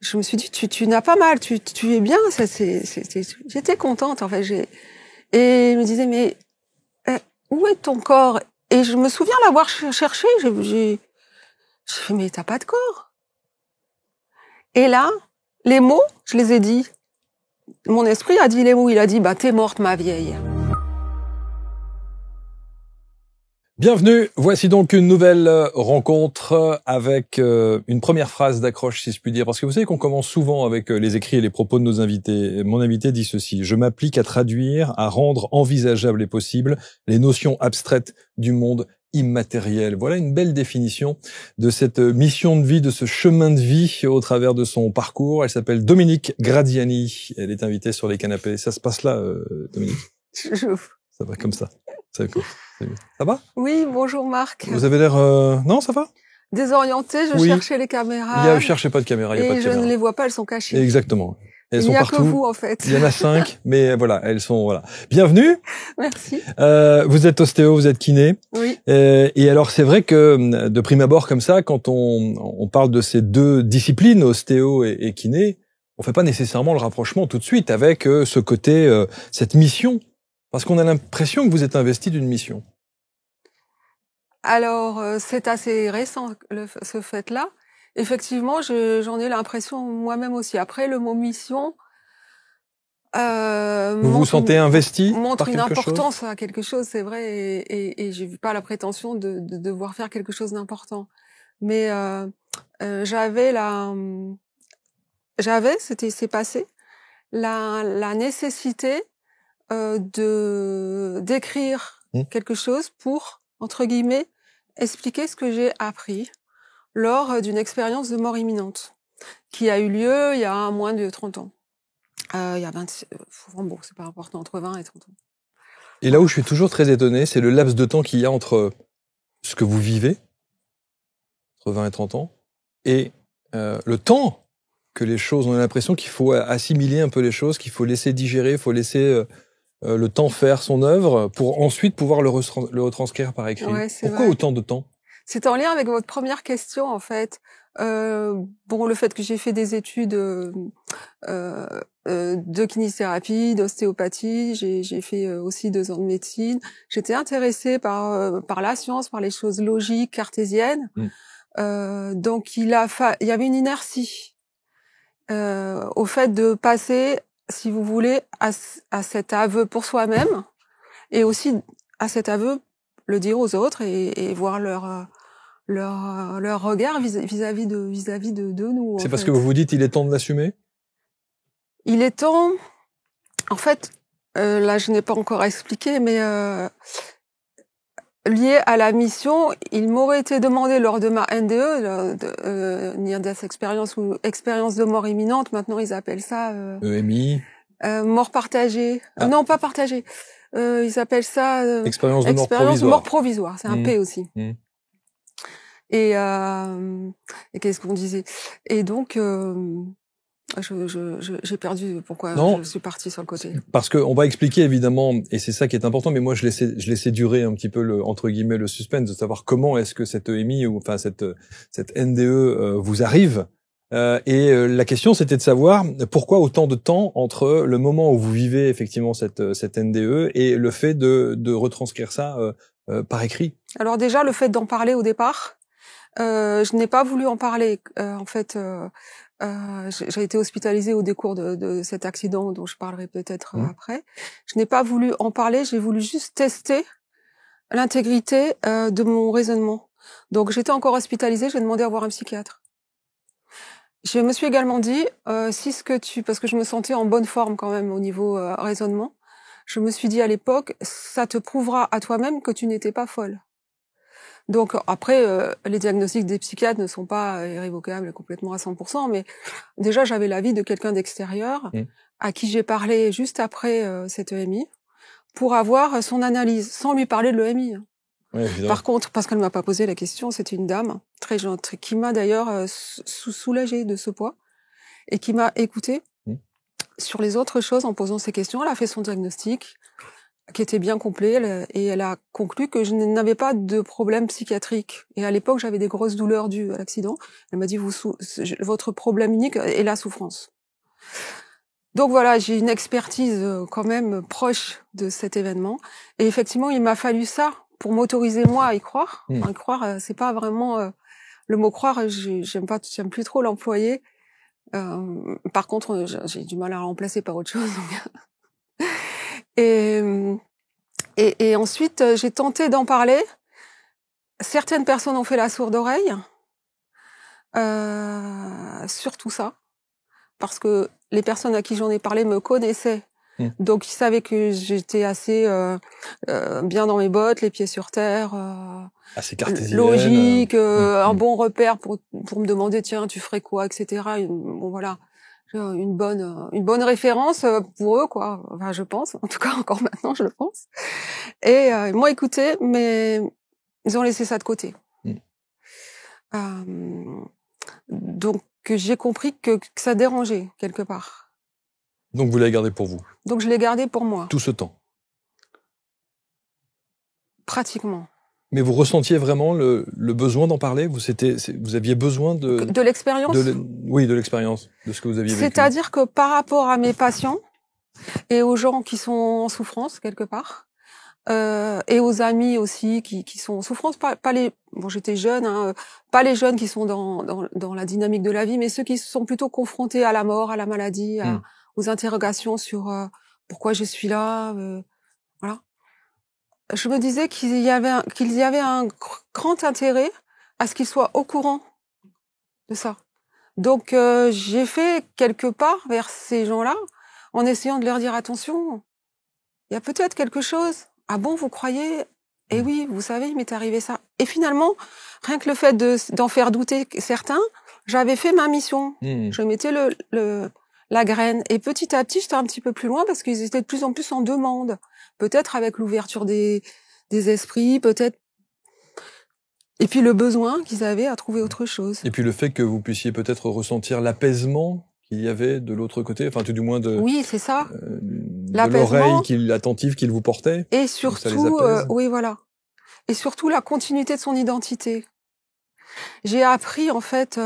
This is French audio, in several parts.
je me suis dit, tu n'as pas mal, tu es bien, j'étais contente, en fait, et il me disait, mais, où est ton corps? Et je me souviens l'avoir cherché, j'ai fait, mais t'as pas de corps. Et là, les mots, je les ai dit. Mon esprit a dit les mots, il a dit, bah, t'es morte, ma vieille. Bienvenue, voici donc une nouvelle rencontre avec une première phrase d'accroche, si je puis dire, parce que vous savez qu'on commence souvent avec les écrits et les propos de nos invités. Mon invité dit ceci: je m'applique à traduire, à rendre envisageable et possible les notions abstraites du monde immatériel. Voilà une belle définition de cette mission de vie, de ce chemin de vie au travers de son parcours. Elle s'appelle Dominique Gradiani. Elle est invitée sur les canapés. Ça se passe là, Dominique? Ça va comme ça. Ça va? Oui, bonjour Marc. Vous avez l'air... Non, ça va? Désorientée, je cherchais les caméras. Cherchez pas de caméra, il y a pas de caméra. Et je ne les vois pas, elles sont cachées. Exactement. Elles sont partout. Il n'y a que vous, en fait. Il y en a 5, mais voilà, elles sont... Voilà. Bienvenue. Merci. Vous êtes ostéo, vous êtes kiné. Oui. Et alors, c'est vrai que, de prime abord, comme ça, quand on parle de ces deux disciplines, ostéo et kiné, on fait pas nécessairement le rapprochement tout de suite avec ce côté, cette mission. Parce qu'on a l'impression que vous êtes investi d'une mission. Alors, c'est assez récent, ce fait-là. Effectivement, j'en ai l'impression moi-même aussi. Après, le mot mission... vous vous sentez investi montre une importance à quelque chose, c'est vrai, et j'ai pas la prétention de devoir faire quelque chose d'important. Mais c'est passé, la nécessité d'écrire quelque chose pour, entre guillemets, expliquer ce que j'ai appris lors d'une expérience de mort imminente qui a eu lieu il y a moins de 30 ans. Il y a 20... bon, c'est pas important, entre 20 et 30 ans. Et là où je suis toujours très étonné, c'est le laps de temps qu'il y a entre ce que vous vivez, entre 20 et 30 ans, et le temps que les choses... On a l'impression qu'il faut assimiler un peu les choses, qu'il faut laisser digérer, il faut laisser... le temps faire son œuvre pour ensuite pouvoir le retranscrire par écrit. Ouais, pourquoi vrai. Autant de temps? C'est en lien avec votre première question, en fait. Bon, le fait que j'ai fait des études de kinésithérapie, d'ostéopathie, j'ai fait aussi 2 ans de médecine. J'étais intéressée par la science, par les choses logiques, cartésiennes. Donc, il y avait une inertie au fait de passer, si vous voulez, à cet aveu pour soi-même, et aussi à cet aveu le dire aux autres et voir leur regard vis-à-vis de nous. C'est parce que vous vous dites il est temps de l'assumer? Il est temps. En fait, là je n'ai pas encore expliqué, mais lié à la mission, il m'aurait été demandé lors de ma NDE, Near Death Experience ou expérience de mort imminente. Maintenant ils appellent ça EMI. Mort partagée. Non, pas partagée. Ils appellent ça expérience de mort provisoire. C'est un P aussi. Et qu'est-ce qu'on disait? Et donc, j'ai perdu pourquoi je suis partie sur le côté. Parce qu'on va expliquer évidemment, et c'est ça qui est important, mais moi je laissais durer un petit peu entre guillemets le suspense de savoir comment est-ce que cette EMI ou enfin cette NDE vous arrive. Et la question c'était de savoir pourquoi autant de temps entre le moment où vous vivez effectivement cette NDE et le fait de retranscrire ça par écrit. Alors déjà le fait d'en parler au départ. Je n'ai pas voulu en parler. En fait, j'ai été hospitalisée au décours de cet accident dont je parlerai peut-être après. Je n'ai pas voulu en parler. J'ai voulu juste tester l'intégrité de mon raisonnement. Donc, j'étais encore hospitalisée. J'ai demandé à voir un psychiatre. Je me suis également dit, parce que je me sentais en bonne forme quand même au niveau raisonnement. Je me suis dit à l'époque, ça te prouvera à toi-même que tu n'étais pas folle. Donc après, les diagnostics des psychiatres ne sont pas irrévocables complètement à 100%, mais déjà j'avais l'avis de quelqu'un d'extérieur à qui j'ai parlé juste après cette EMI pour avoir son analyse, sans lui parler de l'EMI. Oui, par contre, parce qu'elle m'a pas posé la question, c'était une dame très gentille qui m'a d'ailleurs soulagée de ce poids et qui m'a écoutée sur les autres choses en posant ces questions. Elle a fait son diagnostic. qui était bien complet, et elle a conclu que je n'avais pas de problème psychiatrique. Et à l'époque, j'avais des grosses douleurs dues à l'accident. Elle m'a dit, votre problème unique est la souffrance. Donc voilà, j'ai une expertise quand même proche de cet événement. Et effectivement, il m'a fallu ça pour m'autoriser moi à y croire. Enfin, croire, c'est pas vraiment le mot croire. J'aime plus trop l'employer. Par contre, j'ai du mal à le remplacer par autre chose. Et ensuite, j'ai tenté d'en parler. Certaines personnes ont fait la sourde oreille, sur tout ça, parce que les personnes à qui j'en ai parlé me connaissaient. Donc, ils savaient que j'étais assez bien dans mes bottes, les pieds sur terre, assez cartésienne, logique, un bon repère pour me demander, tiens, tu ferais quoi, etc. Bon, voilà. Une bonne référence pour eux, quoi. Enfin, je pense. En tout cas, encore maintenant, je le pense. Et ils m'ont écouté, mais ils ont laissé ça de côté. Donc, j'ai compris que ça dérangeait quelque part. Donc, vous l'avez gardé pour vous? Donc, je l'ai gardé pour moi. Tout ce temps? Pratiquement. Mais vous ressentiez vraiment le besoin d'en parler? Vous aviez besoin de l'expérience? Oui, de l'expérience, de ce que vous aviez vécu. C'est-à-dire que par rapport à mes patients et aux gens qui sont en souffrance quelque part, et aux amis aussi qui sont en souffrance, pas les, bon, j'étais jeune, hein, pas les jeunes qui sont dans la dynamique de la vie, mais ceux qui sont plutôt confrontés à la mort, à la maladie, aux interrogations sur pourquoi je suis là, voilà. Je me disais qu'il y avait un grand intérêt à ce qu'ils soient au courant de ça. Donc j'ai fait quelque part vers ces gens-là en essayant de leur dire attention, il y a peut-être quelque chose. Ah bon, vous croyez? Eh oui, vous savez, il m'est arrivé ça. Et finalement, rien que le fait d'en faire douter certains, j'avais fait ma mission. Je mettais la graine. Et petit à petit, j'étais un petit peu plus loin parce qu'ils étaient de plus en plus en demande. Peut-être avec l'ouverture des esprits, peut-être. Et puis le besoin qu'ils avaient à trouver autre chose. Et puis le fait que vous puissiez peut-être ressentir l'apaisement qu'il y avait de l'autre côté, enfin tout du moins de... Oui, c'est ça. De l'oreille attentive qu'il vous portait. Et surtout, oui, voilà. Et surtout la continuité de son identité. J'ai appris en fait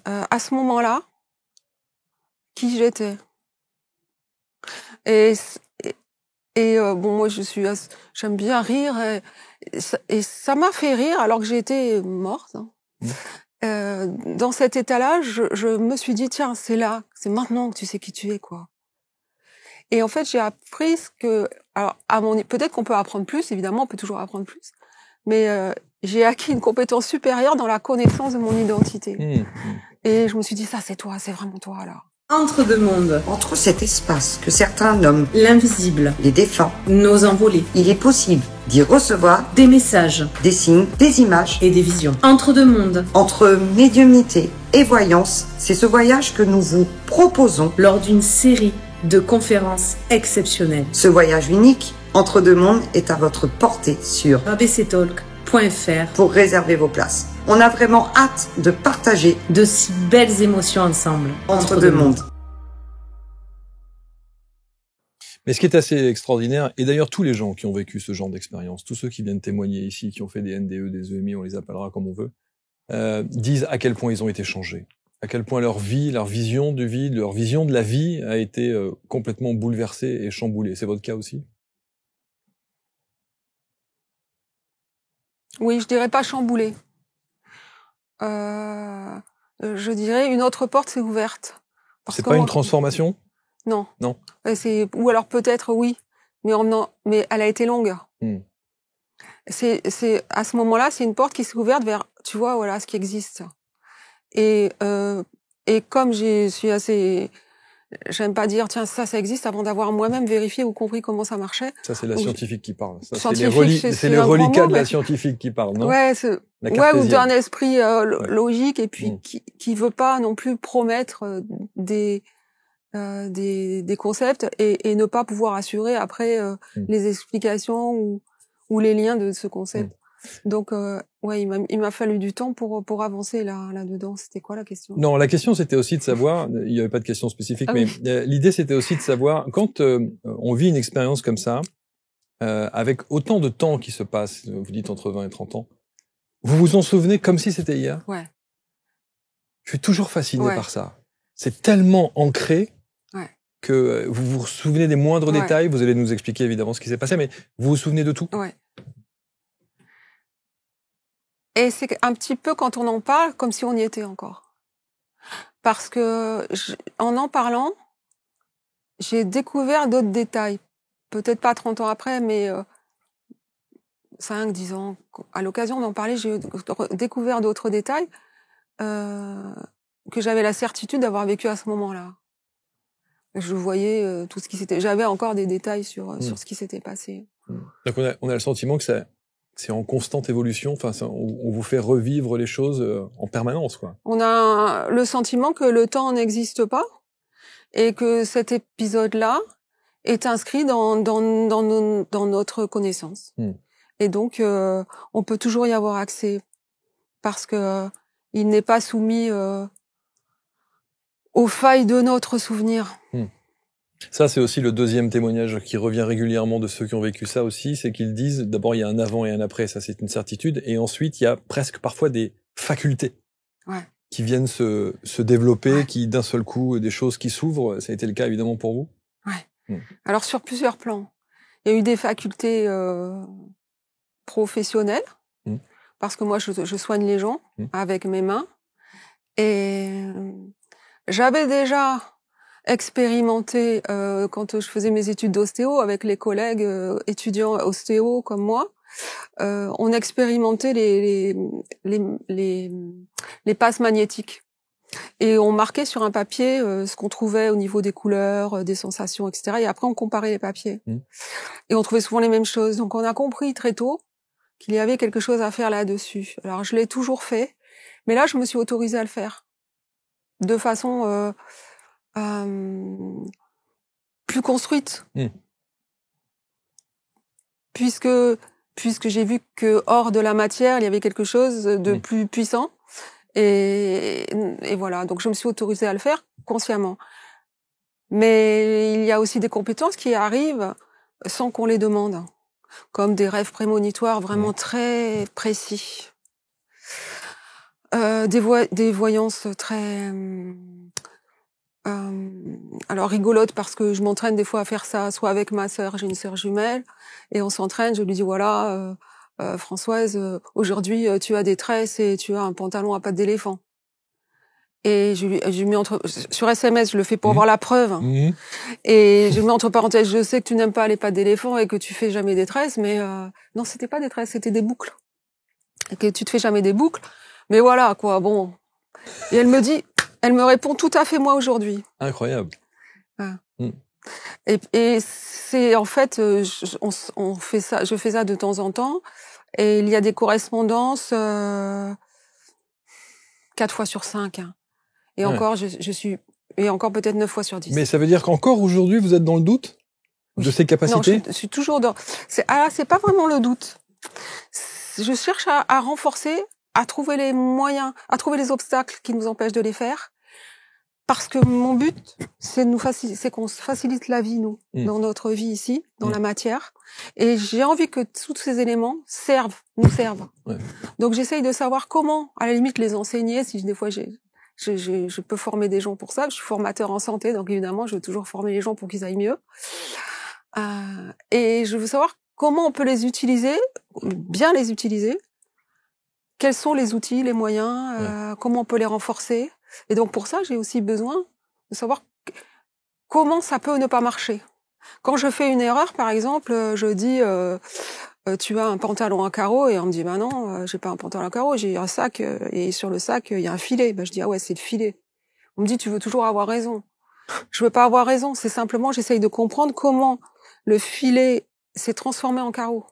à ce moment-là qui j'étais. Et bon, moi j'aime bien rire et ça m'a fait rire alors que j'étais morte. Dans cet état-là, je me suis dit tiens, c'est maintenant que tu sais qui tu es, quoi. Et en fait, j'ai appris alors peut-être qu'on peut apprendre plus, évidemment, on peut toujours apprendre plus, mais j'ai acquis une compétence supérieure dans la connaissance de mon identité. Et je me suis dit ça, c'est toi, c'est vraiment toi là. Entre deux mondes. Entre cet espace que certains nomment l'invisible, les défunts, nos envolés, il est possible d'y recevoir des messages, des signes, des images et des visions. Entre deux mondes. Entre médiumnité et voyance, c'est ce voyage que nous vous proposons lors d'une série de conférences exceptionnelles. Ce voyage unique, Entre deux mondes, est à votre portée sur abctalk.fr pour réserver vos places. On a vraiment hâte de partager de si belles émotions ensemble. Entre deux mondes. Mais ce qui est assez extraordinaire, et d'ailleurs tous les gens qui ont vécu ce genre d'expérience, tous ceux qui viennent témoigner ici, qui ont fait des NDE, des EMI, on les appellera comme on veut, disent à quel point ils ont été changés, à quel point leur vie, leur vision de vie, leur vision de la vie a été complètement bouleversée et chamboulée. C'est votre cas aussi? Oui, je dirais pas chamboulée. Je dirais une autre porte s'est ouverte. C'est pas une transformation? Non. Non. Ou alors peut-être oui, mais elle a été longue. C'est à ce moment-là, c'est une porte qui s'est ouverte vers, tu vois, voilà, ce qui existe. Et comme je suis assez, j'aime pas dire tiens ça existe avant d'avoir moi-même vérifié ou compris comment ça marchait. Ça c'est la scientifique qui parle. Ça c'est les reliquats de la scientifique qui parlent, non? Ouais, ou d'un esprit logique et puis qui veut pas non plus promettre des concepts et ne pas pouvoir assurer après les explications ou les liens de ce concept. Donc ouais, il m'a fallu du temps pour avancer là-dedans. C'était quoi la question? Non, la question c'était aussi de savoir, il y avait pas de question spécifique, mais l'idée c'était aussi de savoir quand on vit une expérience comme ça, avec autant de temps qui se passe, vous dites entre 20 et 30 ans, vous vous en souvenez comme si c'était hier? Ouais. Je suis toujours fasciné Ouais. par ça. C'est tellement ancré Ouais. que vous vous souvenez des moindres Ouais. détails. Vous allez nous expliquer évidemment ce qui s'est passé, mais vous vous souvenez de tout? Ouais. Et c'est un petit peu, quand on en parle, comme si on y était encore. Parce que, en parlant, j'ai découvert d'autres détails. Peut-être pas 30 ans après, mais 5, 10 ans. À l'occasion d'en parler, j'ai découvert d'autres détails que j'avais la certitude d'avoir vécu à ce moment-là. Je voyais tout ce qui s'était... J'avais encore des détails sur ce qui s'était passé. Donc on a le sentiment que c'est en constante évolution. Enfin, on vous fait revivre les choses en permanence, quoi. On a le sentiment que le temps n'existe pas et que cet épisode-là est inscrit dans notre connaissance. Et donc, on peut toujours y avoir accès parce que il n'est pas soumis aux failles de notre souvenir. Ça, c'est aussi le deuxième témoignage qui revient régulièrement de ceux qui ont vécu ça aussi, c'est qu'ils disent, d'abord, il y a un avant et un après, ça c'est une certitude, et ensuite, il y a presque parfois des facultés qui viennent se développer, qui d'un seul coup, des choses qui s'ouvrent. Ça a été le cas évidemment pour vous? Ouais. Alors, sur plusieurs plans. Il y a eu des facultés professionnelles, parce que moi, je soigne les gens avec mes mains, et j'avais déjà expérimenté quand je faisais mes études d'ostéo avec les collègues étudiants ostéo comme moi. On expérimentait les passes magnétiques et on marquait sur un papier ce qu'on trouvait au niveau des couleurs, des sensations, etc. Et après on comparait les papiers et on trouvait souvent les mêmes choses. Donc on a compris très tôt qu'il y avait quelque chose à faire là-dessus. Alors je l'ai toujours fait, mais là je me suis autorisée à le faire de façon plus construite, puisque j'ai vu que hors de la matière il y avait quelque chose de plus puissant, et voilà. Donc je me suis autorisée à le faire consciemment. Mais il y a aussi des compétences qui arrivent sans qu'on les demande, comme des rêves prémonitoires vraiment très précis, des voyances très alors rigolote, parce que je m'entraîne des fois à faire ça, soit avec ma sœur, j'ai une sœur jumelle, et on s'entraîne, je lui dis voilà, Françoise, aujourd'hui tu as des tresses et tu as un pantalon à pattes d'éléphant. Et je lui mets sur SMS, je le fais pour avoir la preuve. Et je mets entre parenthèses, je sais que tu n'aimes pas les pattes d'éléphant et que tu fais jamais des tresses, mais non, c'était pas des tresses, c'était des boucles. Et que tu te fais jamais des boucles. Mais voilà, quoi, bon. Et elle me répond tout à fait moi aujourd'hui. Incroyable. Et c'est en fait, on fait ça, je fais ça de temps en temps, et il y a des correspondances 4 fois sur 5. Et encore, je suis, et encore peut-être 9 fois sur 10. Mais ça veut dire qu'encore aujourd'hui, vous êtes dans le doute de ces capacités? Non, je suis toujours dans. C'est pas vraiment le doute. Je cherche à renforcer, à trouver les moyens, à trouver les obstacles qui nous empêchent de les faire. Parce que mon but, c'est qu'on se facilite la vie, nous, dans notre vie ici, dans la matière. Et j'ai envie que tous ces éléments nous servent. Donc j'essaye de savoir comment, à la limite, les enseigner. Si des fois je peux former des gens pour ça. Je suis formateur en santé, donc évidemment, je veux toujours former les gens pour qu'ils aillent mieux. Et je veux savoir comment on peut les utiliser, bien les utiliser. Quels sont les outils, les moyens, comment on peut les renforcer. Et donc pour ça, j'ai aussi besoin de savoir comment ça peut ne pas marcher. Quand je fais une erreur, par exemple, je dis tu as un pantalon à carreaux, et on me dit bah non, j'ai pas un pantalon à carreaux, j'ai un sac, et sur le sac il y a un filet. Je dis ah ouais, c'est le filet. On me dit tu veux toujours avoir raison. Je veux pas avoir raison, c'est simplement j'essaye de comprendre comment le filet s'est transformé en carreau.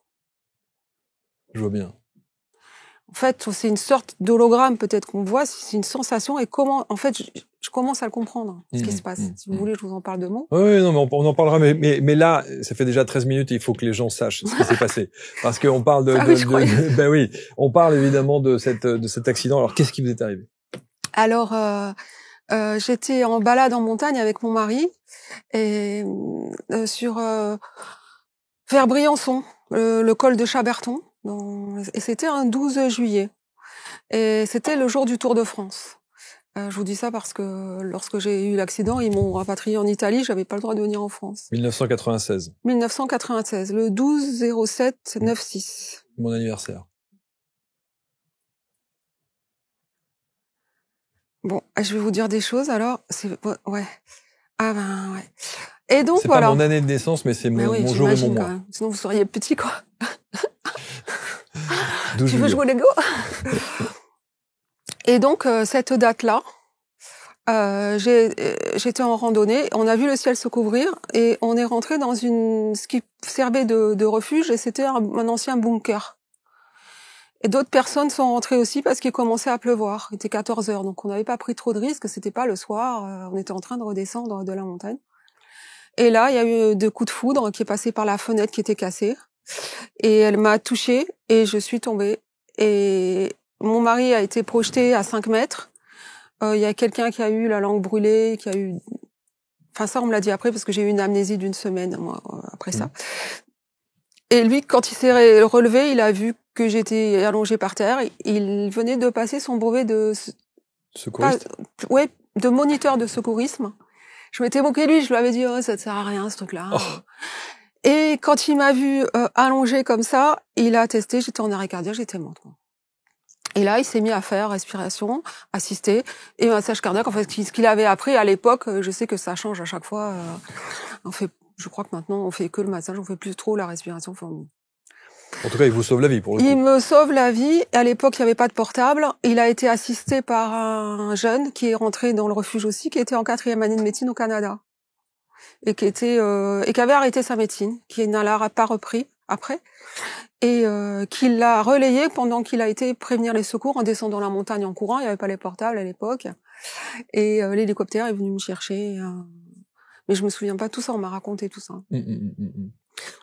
Je vois bien. En fait, c'est une sorte d'hologramme peut-être qu'on voit, c'est une sensation, et comment, en fait, je commence à le comprendre, ce qui se passe. Si vous voulez, je vous en parle de mots. Oui, non, mais on en parlera, mais là, ça fait déjà 13 minutes, et il faut que les gens sachent ce qui s'est passé. Parce qu'on parle ben oui, on parle évidemment de cet accident. Alors, qu'est-ce qui vous est arrivé? Alors, j'étais en balade en montagne avec mon mari, et vers Briançon, le col de Chaberton, et c'était un 12 juillet. Et c'était le jour du Tour de France. Je vous dis ça parce que lorsque j'ai eu l'accident, ils m'ont rapatrié en Italie, j'avais pas le droit de venir en France. 1996. 1996, le 12/07/96. Mon anniversaire. Bon, je vais vous dire des choses, alors, ouais. Ah ben, ouais. Et donc, c'est voilà. C'est pas mon année de naissance, mais c'est mon jour et mon mois. Quand même. Sinon, vous seriez petit, quoi. 12 tu veux jouer Lego? Et donc, cette date-là, j'étais en randonnée, on a vu le ciel se couvrir, et on est rentré dans ce qui servait de refuge, et c'était un ancien bunker. Et d'autres personnes sont rentrées aussi parce qu'il commençait à pleuvoir. Il était 14 heures, donc on n'avait pas pris trop de risques. C'était pas le soir. On était en train de redescendre de la montagne. Et là, il y a eu des coups de foudre qui est passé par la fenêtre qui était cassée. Et elle m'a touchée et je suis tombée. Et mon mari a été projeté à 5 mètres. Il y a quelqu'un qui a eu la langue brûlée, qui a eu... Enfin, ça, on me l'a dit après parce que j'ai eu une amnésie d'1 semaine, moi, après ça. Et lui, quand il s'est relevé, il a vu que j'étais allongée par terre. Il venait de passer son brevet de... Secouriste? Ouais, de moniteur de secourisme. Je m'étais moquée de lui, je lui avais dit « Oh, ça te sert à rien, ce truc-là. Oh. » Et quand il m'a vu allongée comme ça, il a testé, j'étais en arrêt cardiaque, j'étais morte. Et là, il s'est mis à faire respiration assistée et massage cardiaque. En fait, ce qu'il avait appris à l'époque, je sais que ça change à chaque fois. Je crois que maintenant, on fait que le massage, on fait plus trop la respiration. Enfin, en tout cas, il vous sauve la vie, pour le coup. Il me sauve la vie. À l'époque, il n'y avait pas de portable. Il a été assisté par un jeune qui est rentré dans le refuge aussi, qui était en 4e année de médecine au Canada. Et qui avait arrêté sa médecine, qui n'a pas repris après. Et qui l'a relayé pendant qu'il a été prévenir les secours en descendant la montagne en courant. Il n'y avait pas les portables à l'époque. Et l'hélicoptère est venu me chercher. Mais je me souviens pas de tout ça, on m'a raconté tout ça.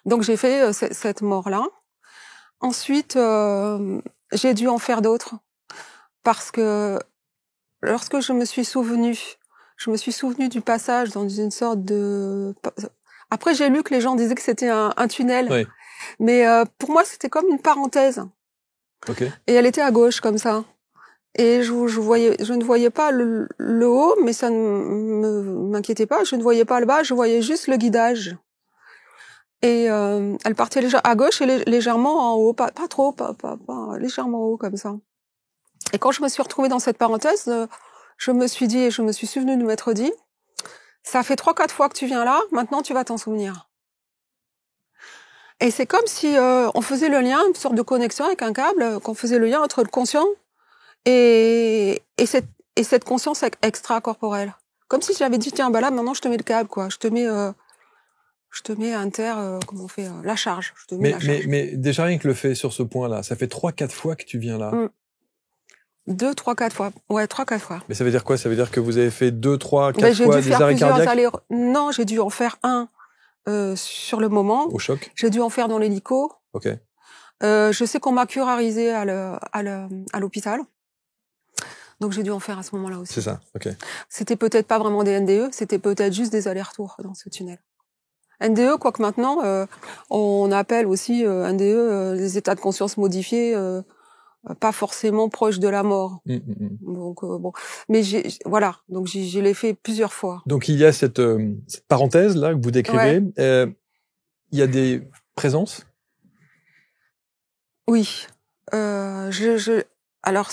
Donc j'ai fait cette mort-là. Ensuite, j'ai dû en faire d'autres. Parce que lorsque je me suis souvenue du passage dans une sorte de... Après, j'ai lu que les gens disaient que c'était un tunnel. Oui. Mais pour moi, c'était comme une parenthèse. Okay. Et elle était à gauche, comme ça. Et je ne voyais pas le haut, mais ça ne m'inquiétait pas. Je ne voyais pas le bas, je voyais juste le guidage. Et elle partait à gauche et légèrement en haut, pas trop, pas légèrement en haut, comme ça. Et quand je me suis retrouvée dans cette parenthèse, je me suis souvenue de m'être dit, ça fait 3-4 fois que tu viens là, maintenant tu vas t'en souvenir. Et c'est comme si on faisait le lien, une sorte de connexion avec un câble, qu'on faisait le lien entre le conscient et cette conscience extracorporelle. Comme si j'avais dit, tiens, bah là, maintenant, je te mets le câble, quoi. Je te mets comment on fait, la charge. Je te mets la charge. Mais déjà, rien que le fait sur ce point-là, ça fait 3-4 fois que tu viens là. 2, 3, 4 fois. Ouais, 3, 4 fois. Mais ça veut dire quoi? Ça veut dire que vous avez fait 2, 3, 4 fois des arrêts cardiaques? Non, j'ai dû en faire un sur le moment. Au choc? J'ai dû en faire dans l'hélico. Ok. Je sais qu'on m'a curarisé à l'hôpital. Donc j'ai dû en faire à ce moment-là aussi. C'est ça, ok. C'était peut-être pas vraiment des NDE, c'était peut-être juste des allers-retours dans ce tunnel. NDE, quoique maintenant, on appelle aussi NDE des états de conscience modifiés, pas forcément proches de la mort. Donc bon, mais voilà, donc je l'ai fait plusieurs fois. Donc il y a cette parenthèse là que vous décrivez. Ouais. Il y a des présences? Oui. Alors,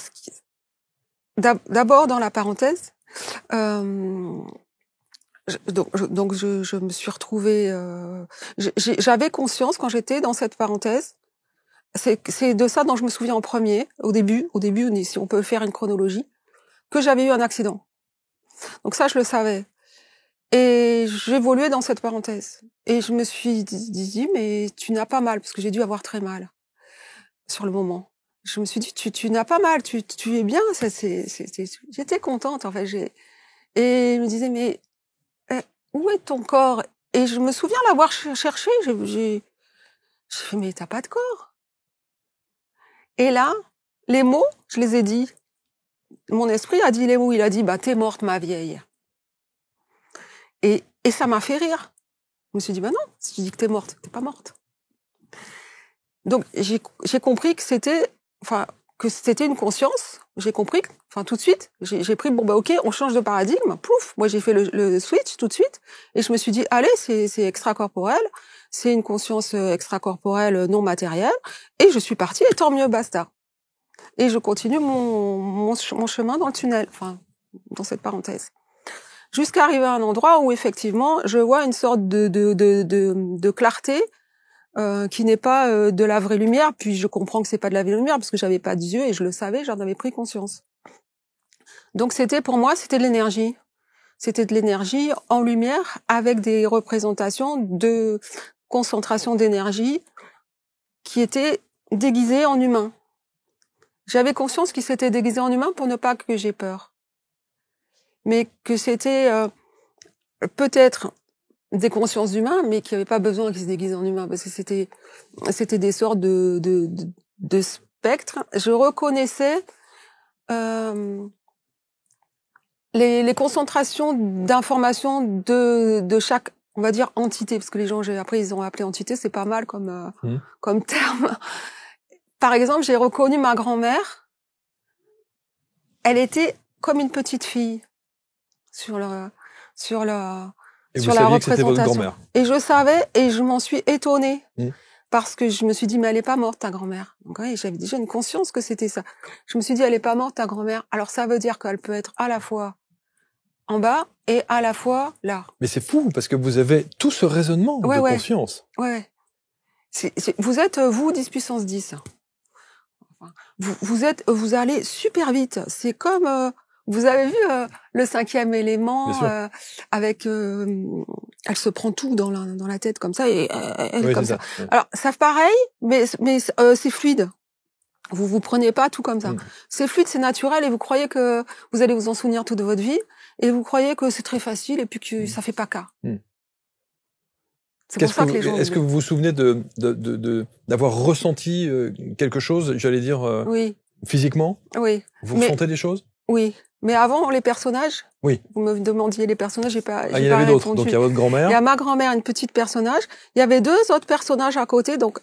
d'abord dans la parenthèse, donc je me suis retrouvée. J'avais conscience quand j'étais dans cette parenthèse. C'est de ça dont je me souviens en premier, au début, si on peut faire une chronologie, que j'avais eu un accident. Donc ça, je le savais. Et j'évoluais dans cette parenthèse. Et je me suis dit, mais tu n'as pas mal, parce que j'ai dû avoir très mal sur le moment. Je me suis dit, tu n'as pas mal, tu es bien. J'étais contente, en fait. Et je me disais, mais où est ton corps? Et je me souviens l'avoir cherché. J'ai fait, mais t'as pas de corps. Et là, les mots, je les ai dit. Mon esprit a dit les mots. Il a dit, bah t'es morte, ma vieille. Et ça m'a fait rire. Je me suis dit, bah non, si tu dis que t'es morte, t'es pas morte. Donc j'ai compris que c'était une conscience. J'ai compris, tout de suite, j'ai pris ok, on change de paradigme. Pouf, moi j'ai fait le switch tout de suite et je me suis dit allez, c'est extracorporel, c'est une conscience extracorporelle non matérielle et je suis partie et tant mieux, basta. Et je continue mon chemin dans le tunnel, dans cette parenthèse, jusqu'à arriver à un endroit où effectivement je vois une sorte de clarté. Qui n'est pas de la vraie lumière, puis je comprends que c'est pas de la vraie lumière parce que j'avais pas d'yeux et je le savais, j'en avais pris conscience. Donc pour moi, c'était de l'énergie. C'était de l'énergie en lumière avec des représentations de concentration d'énergie qui étaient déguisées en humain. J'avais conscience qu'ils s'étaient déguisés en humain pour ne pas que j'ai peur. Mais que c'était peut-être des consciences d'humains, mais qui n'avaient pas besoin qu'ils se déguisent en humains, parce que c'était des sortes de spectres. Je reconnaissais les concentrations d'informations de chaque, on va dire, entité, parce que les gens après ils ont appelé entité, c'est pas mal comme terme. Par exemple, j'ai reconnu ma grand-mère. Elle était comme une petite fille sur la représentation. Et je savais, et je m'en suis étonnée. Parce que je me suis dit, mais elle est pas morte, ta grand-mère. Donc, j'avais déjà une conscience que c'était ça. Je me suis dit, elle est pas morte, ta grand-mère. Alors, ça veut dire qu'elle peut être à la fois en bas et à la fois là. Mais c'est fou, parce que vous avez tout ce raisonnement de conscience. Ouais. Vous êtes, 10 puissance 10. Vous allez super vite. C'est comme, vous avez vu le 5e élément avec elle se prend tout dans la tête comme ça et elle est comme ça. Ouais. Alors ça pareil, mais c'est fluide. Vous prenez pas tout comme ça. C'est fluide, c'est naturel et vous croyez que vous allez vous en souvenir toute votre vie et vous croyez que c'est très facile et puis que ça fait pas cas. C'est pour ça que les gens. Est-ce que vous vous souvenez d'avoir ressenti quelque chose, j'allais dire oui. Physiquement? Oui. Vous ressentez des choses? Oui. Mais avant, les personnages. Oui. Vous me demandiez les personnages, j'ai pas. Il y en avait d'autres. Donc il y a votre grand-mère. Il y a ma grand-mère, une petite personnage. Il y avait 2 autres personnages à côté. Donc,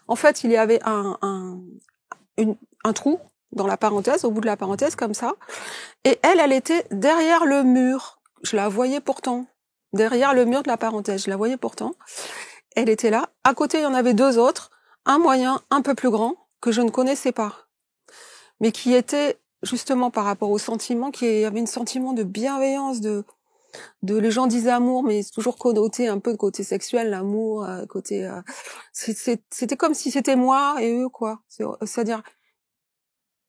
en fait, il y avait un trou dans la parenthèse, au bout de la parenthèse, comme ça. Et elle était derrière le mur. Je la voyais pourtant. Derrière le mur de la parenthèse. Je la voyais pourtant. Elle était là. À côté, il y en avait 2 autres. Un moyen, un peu plus grand, que je ne connaissais pas. Mais qui était justement par rapport au sentiment, qui avait un sentiment de bienveillance, les gens disent amour, mais c'est toujours connoté un peu de côté sexuel, l'amour, côté, c'était comme si c'était moi et eux, quoi. C'est-à-dire,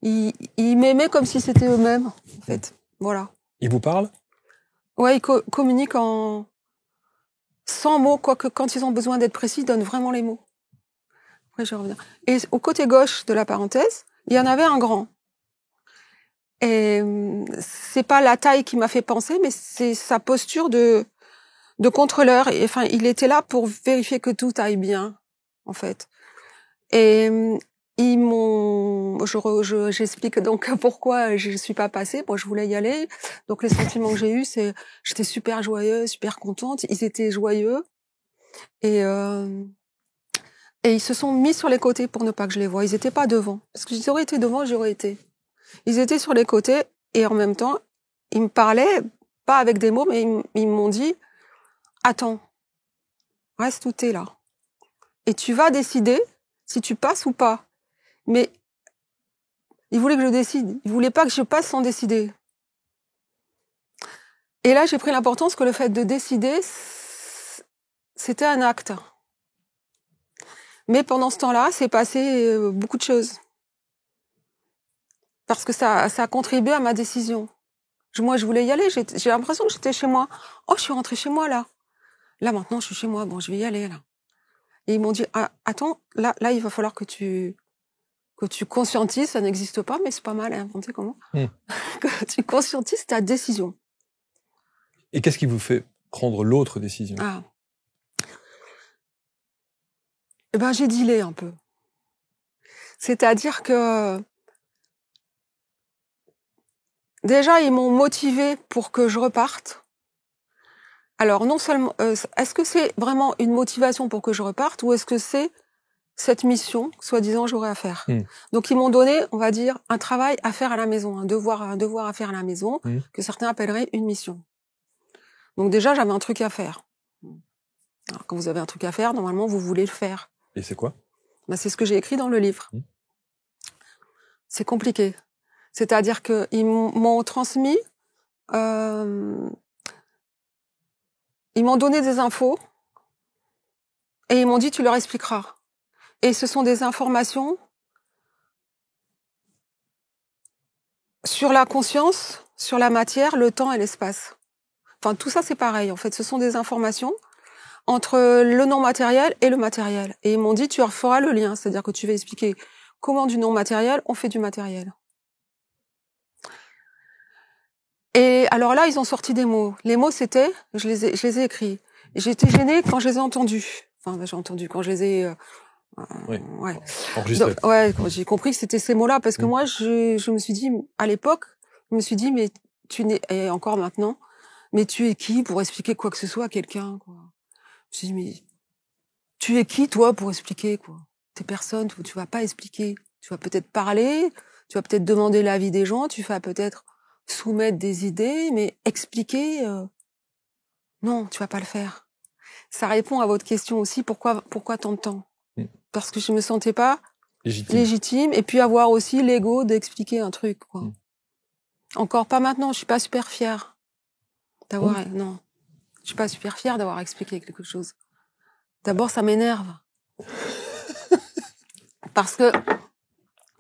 ils m'aimaient comme si c'était eux-mêmes, en fait. Voilà. Ils vous parlent? Ouais, ils communiquent sans mots, quoique quand ils ont besoin d'être précis, ils donnent vraiment les mots. Après, je reviens. Et au côté gauche de la parenthèse, il y en avait un grand. Et c'est pas la taille qui m'a fait penser, mais c'est sa posture de contrôleur. Et, il était là pour vérifier que tout aille bien, en fait. Et j'explique donc pourquoi je suis pas passée. Moi, je voulais y aller. Donc, les sentiments que j'ai eus, j'étais super joyeuse, super contente. Ils étaient joyeux. Et ils se sont mis sur les côtés pour ne pas que je les voie. Ils étaient pas devant. Parce que s'ils auraient été devant, j'aurais été. Ils étaient sur les côtés et en même temps, ils me parlaient, pas avec des mots, mais ils m'ont dit « Attends, reste où t'es là. Et tu vas décider si tu passes ou pas. » Mais ils voulaient que je décide. Ils voulaient pas que je passe sans décider. Et là, j'ai pris l'importance que le fait de décider, c'était un acte. Mais pendant ce temps-là, c'est passé beaucoup de choses. Parce que ça a contribué à ma décision. Moi, je voulais y aller. J'ai l'impression que j'étais chez moi. Oh, je suis rentrée chez moi, là. Là, maintenant, je suis chez moi. Bon, je vais y aller, là. Et ils m'ont dit, ah, attends, là, il va falloir que tu conscientises. Ça n'existe pas, mais c'est pas mal à inventer, comment? Que tu conscientises ta décision. Et qu'est-ce qui vous fait prendre l'autre décision? Eh ben, j'ai dealé un peu. C'est-à-dire que déjà, ils m'ont motivée pour que je reparte. Alors, non seulement, est-ce que c'est vraiment une motivation pour que je reparte ou est-ce que c'est cette mission, soi-disant, j'aurais à faire. Donc, ils m'ont donné, on va dire, un travail à faire à la maison, un devoir à faire à la maison, que certains appelleraient une mission. Donc, déjà, j'avais un truc à faire. Alors, quand vous avez un truc à faire, normalement, vous voulez le faire. Et c'est quoi? Ben, c'est ce que j'ai écrit dans le livre. C'est compliqué. C'est-à-dire que ils m'ont transmis, ils m'ont donné des infos et ils m'ont dit tu leur expliqueras. Et ce sont des informations sur la conscience, sur la matière, le temps et l'espace. Enfin, tout ça c'est pareil. En fait, ce sont des informations entre le non matériel et le matériel. Et ils m'ont dit tu feras le lien, c'est-à-dire que tu vas expliquer comment du non matériel on fait du matériel. Et alors là, ils ont sorti des mots. Les mots, c'était, je les ai écrits. Et j'étais gênée quand je les ai entendus. Enfin, j'ai entendu quand je les ai, ouais. Enregistrés. Ouais, quand j'ai compris que c'était ces mots-là, parce que moi, je me suis dit, à l'époque, je me suis dit, mais tu n'es, et encore maintenant, mais tu es qui pour expliquer quoi que ce soit à quelqu'un, quoi. Je me suis dit, mais tu es qui, toi, pour expliquer, quoi? T'es personne, tu vas pas expliquer. Tu vas peut-être parler, tu vas peut-être demander l'avis des gens, tu vas peut-être soumettre des idées, mais expliquer, non, tu vas pas le faire. Ça répond à votre question aussi, pourquoi tant de temps? Parce que je me sentais pas légitime, et puis avoir aussi l'ego d'expliquer un truc, quoi. Encore pas maintenant, je suis pas super fière d'avoir, non. Je suis pas super fière d'avoir expliqué quelque chose. D'abord, ça m'énerve. Parce que,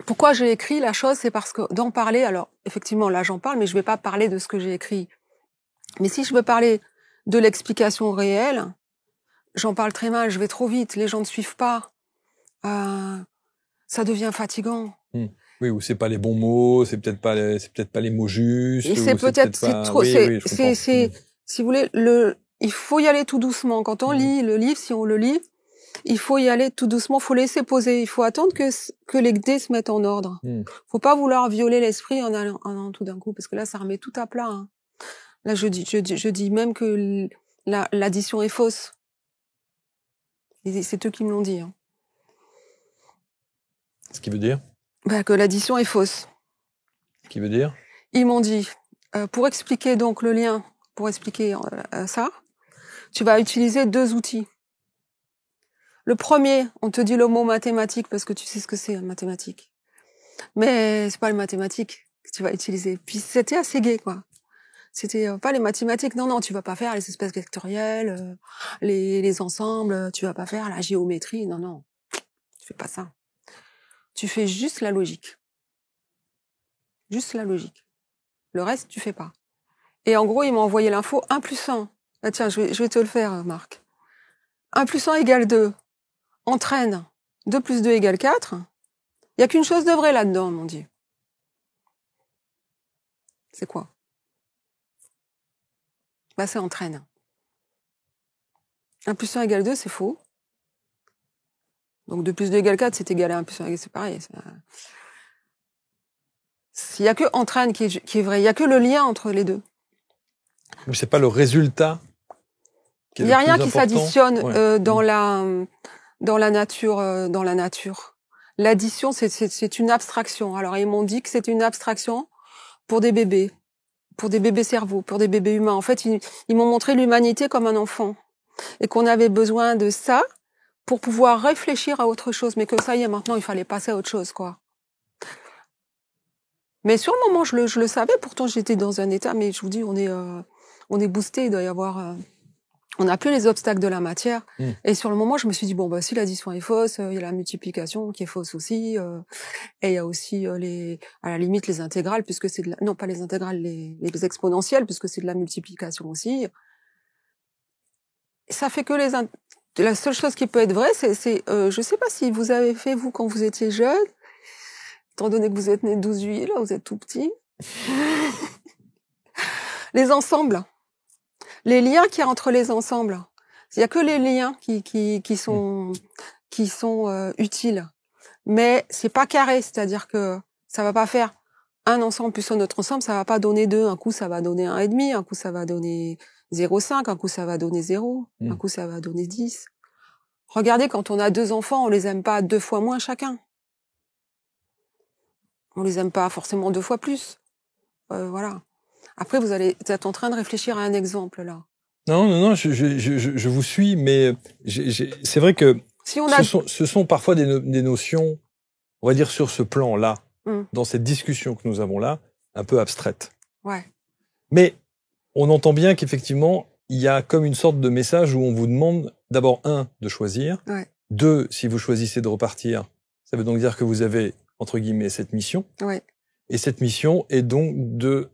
pourquoi j'ai écrit la chose, c'est parce que d'en parler, alors, effectivement, là, j'en parle, mais je vais pas parler de ce que j'ai écrit. Mais si je veux parler de l'explication réelle, j'en parle très mal, je vais trop vite, les gens ne suivent pas. Ça devient fatigant. Oui, ou c'est pas les bons mots, c'est peut-être pas les mots justes. Et c'est peut-être, c'est trop, si vous voulez, il faut y aller tout doucement. Quand on lit le livre, si on le lit, il faut y aller tout doucement, faut laisser poser, il faut attendre que les idées se mettent en ordre. Faut pas vouloir violer l'esprit en allant tout d'un coup, parce que là, ça remet tout à plat, hein. Là, je dis même que l'addition est fausse. Et c'est eux qui me l'ont dit, hein. Ce qui veut dire? Que l'addition est fausse. Ce qui veut dire? Ils m'ont dit, pour expliquer donc le lien, pour expliquer ça, tu vas utiliser 2 outils. Le premier, on te dit le mot mathématique parce que tu sais ce que c'est, mathématique. Mais c'est pas les mathématiques que tu vas utiliser. Puis c'était assez gai, quoi. C'était pas les mathématiques. Non, tu vas pas faire les espèces vectorielles, les ensembles, tu vas pas faire la géométrie. Non. Tu fais pas ça. Tu fais juste la logique. Juste la logique. Le reste, tu fais pas. Et en gros, il m'a envoyé l'info 1 + 1. Ah, tiens, je vais te le faire, Marc. 1 + 1 = 2. Entraîne. 2 + 2 = 4. Il y a qu'une chose de vrai là-dedans, mon Dieu. C'est quoi? C'est entraîne. 1 + 1 = 2, c'est faux. Donc 2 + 2 = 4, c'est égal à 1 + 1, c'est pareil. Il y a que entraîne qui est vrai. Il y a que le lien entre les deux. Mais c'est pas le résultat. Il y a rien qui s'additionne dans la nature. L'addition, c'est une abstraction. Alors ils m'ont dit que c'est une abstraction pour des bébés cerveaux, pour des bébés humains. En fait, ils m'ont montré l'humanité comme un enfant et qu'on avait besoin de ça pour pouvoir réfléchir à autre chose. Mais que ça y est, maintenant, il fallait passer à autre chose, quoi. Mais sur le moment, je le savais. Pourtant, j'étais dans un état. Mais je vous dis, on est boosté. Il doit y avoir. On n'a plus les obstacles de la matière. Et sur le moment, je me suis dit si l'addition est fausse, il y a la multiplication qui est fausse aussi. Et il y a aussi à la limite les intégrales, puisque c'est non pas les intégrales, les exponentielles, puisque c'est de la multiplication aussi. Et ça fait que la seule chose qui peut être vraie, c'est je sais pas si vous avez fait vous quand vous étiez jeune. Étant donné que vous êtes né le 12 juillet, là, vous êtes tout petit. Les ensembles. Les liens qu'il y a entre les ensembles. Il y a que les liens qui sont utiles. Mais c'est pas carré, c'est-à-dire que ça va pas faire un ensemble plus un autre ensemble, ça va pas donner 2. Un coup, ça va donner 1,5, un coup, ça va donner 0,5, un coup, ça va donner 0, un coup, ça va donner 10. Regardez, quand on a 2 enfants, on les aime pas 2 fois moins chacun. On les aime pas forcément 2 fois plus. Voilà. Après, vous êtes en train de réfléchir à un exemple, là. Non, je vous suis, mais c'est vrai que Si on ce sont parfois des notions, on va dire sur ce plan-là, dans cette discussion que nous avons là, un peu abstraites. Ouais. Mais on entend bien qu'effectivement, il y a comme une sorte de message où on vous demande d'abord, 1, de choisir. Ouais. 2, si vous choisissez de repartir, ça veut donc dire que vous avez, entre guillemets, cette mission. Ouais. Et cette mission est donc de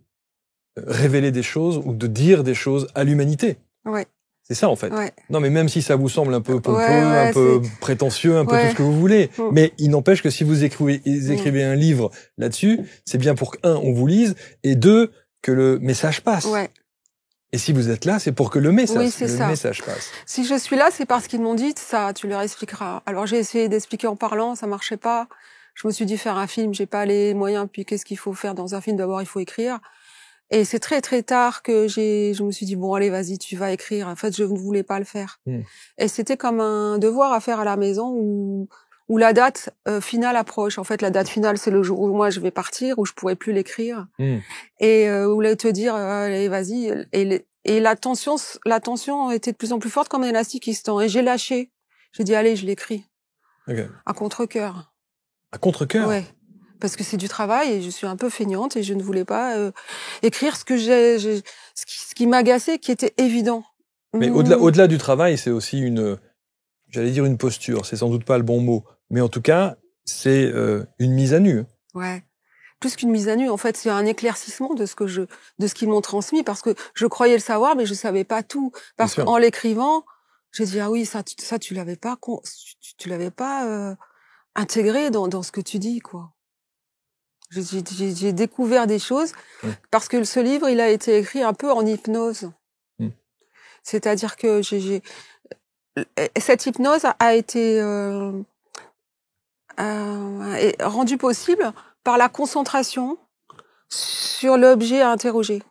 révéler des choses ou de dire des choses à l'humanité. Ouais. C'est ça, en fait. Ouais. Non, mais même si ça vous semble un peu pompeux, un peu prétentieux, un peu tout ce que vous voulez. Mais il n'empêche que si vous écrivez un livre là-dessus, c'est bien pour que, 1, on vous lise, et 2, que le message passe. Ouais. Et si vous êtes là, c'est pour que le message passe. Si je suis là, c'est parce qu'ils m'ont dit ça, tu leur expliqueras. Alors j'ai essayé d'expliquer en parlant, ça marchait pas. Je me suis dit faire un film, j'ai pas les moyens, puis qu'est-ce qu'il faut faire dans un film? D'abord, il faut écrire. Et c'est très très tard que je me suis dit bon allez, vas-y, tu vas écrire. En fait, je ne voulais pas le faire. Et c'était comme un devoir à faire à la maison où la date finale approche. En fait, la date finale, c'est le jour où moi je vais partir, où je pourrai plus l'écrire. Et où là te dire allez, vas-y. Et la tension était de plus en plus forte comme un élastique qui se tend. Et j'ai lâché. J'ai dit allez, je l'écris. Okay. À contre-cœur. À contre-cœur? Ouais. Parce que c'est du travail et je suis un peu feignante et je ne voulais pas écrire ce qui m'agaçait, qui était évident. Mais au-delà du travail, c'est aussi j'allais dire une posture, c'est sans doute pas le bon mot, mais en tout cas, c'est une mise à nu. Ouais. Plus qu'une mise à nu, en fait, c'est un éclaircissement de ce qu'ils m'ont transmis, parce que je croyais le savoir, mais je savais pas tout. Parce qu'en l'écrivant, j'ai dit ah oui, ça tu l'avais pas, tu l'avais pas intégré dans ce que tu dis, quoi. J'ai découvert des choses parce que ce livre, il a été écrit un peu en hypnose. C'est-à-dire que cette hypnose a été rendue possible par la concentration sur l'objet à interroger.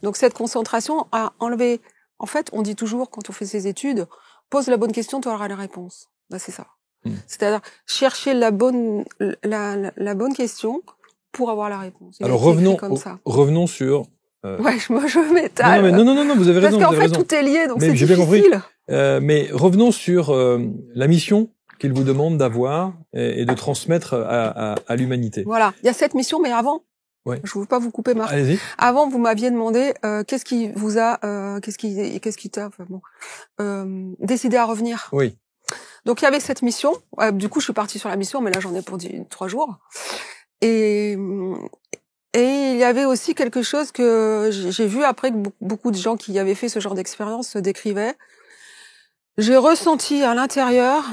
Donc cette concentration a enlevé. En fait, on dit toujours quand on fait ses études, pose la bonne question, tu auras la réponse. Ben, c'est ça. C'est-à-dire chercher la bonne question pour avoir la réponse. Alors revenons sur. Ouais, je m'étale. Non, vous avez raison. Parce qu'en fait, tout est lié, donc c'est difficile. Bien compris. Mais revenons sur la mission qu'il vous demande d'avoir et de transmettre à l'humanité. Voilà, il y a cette mission, mais avant. Ouais. Je ne veux pas vous couper, Marc. Allez-y. Avant, vous m'aviez demandé qu'est-ce qui vous a, qu'est-ce qui t'a, décidé à revenir. Oui. Donc il y avait cette mission. Du coup, je suis partie sur la mission, mais là j'en ai pour 3 jours. Et il y avait aussi quelque chose que j'ai vu après que beaucoup de gens qui avaient fait ce genre d'expérience décrivaient. J'ai ressenti à l'intérieur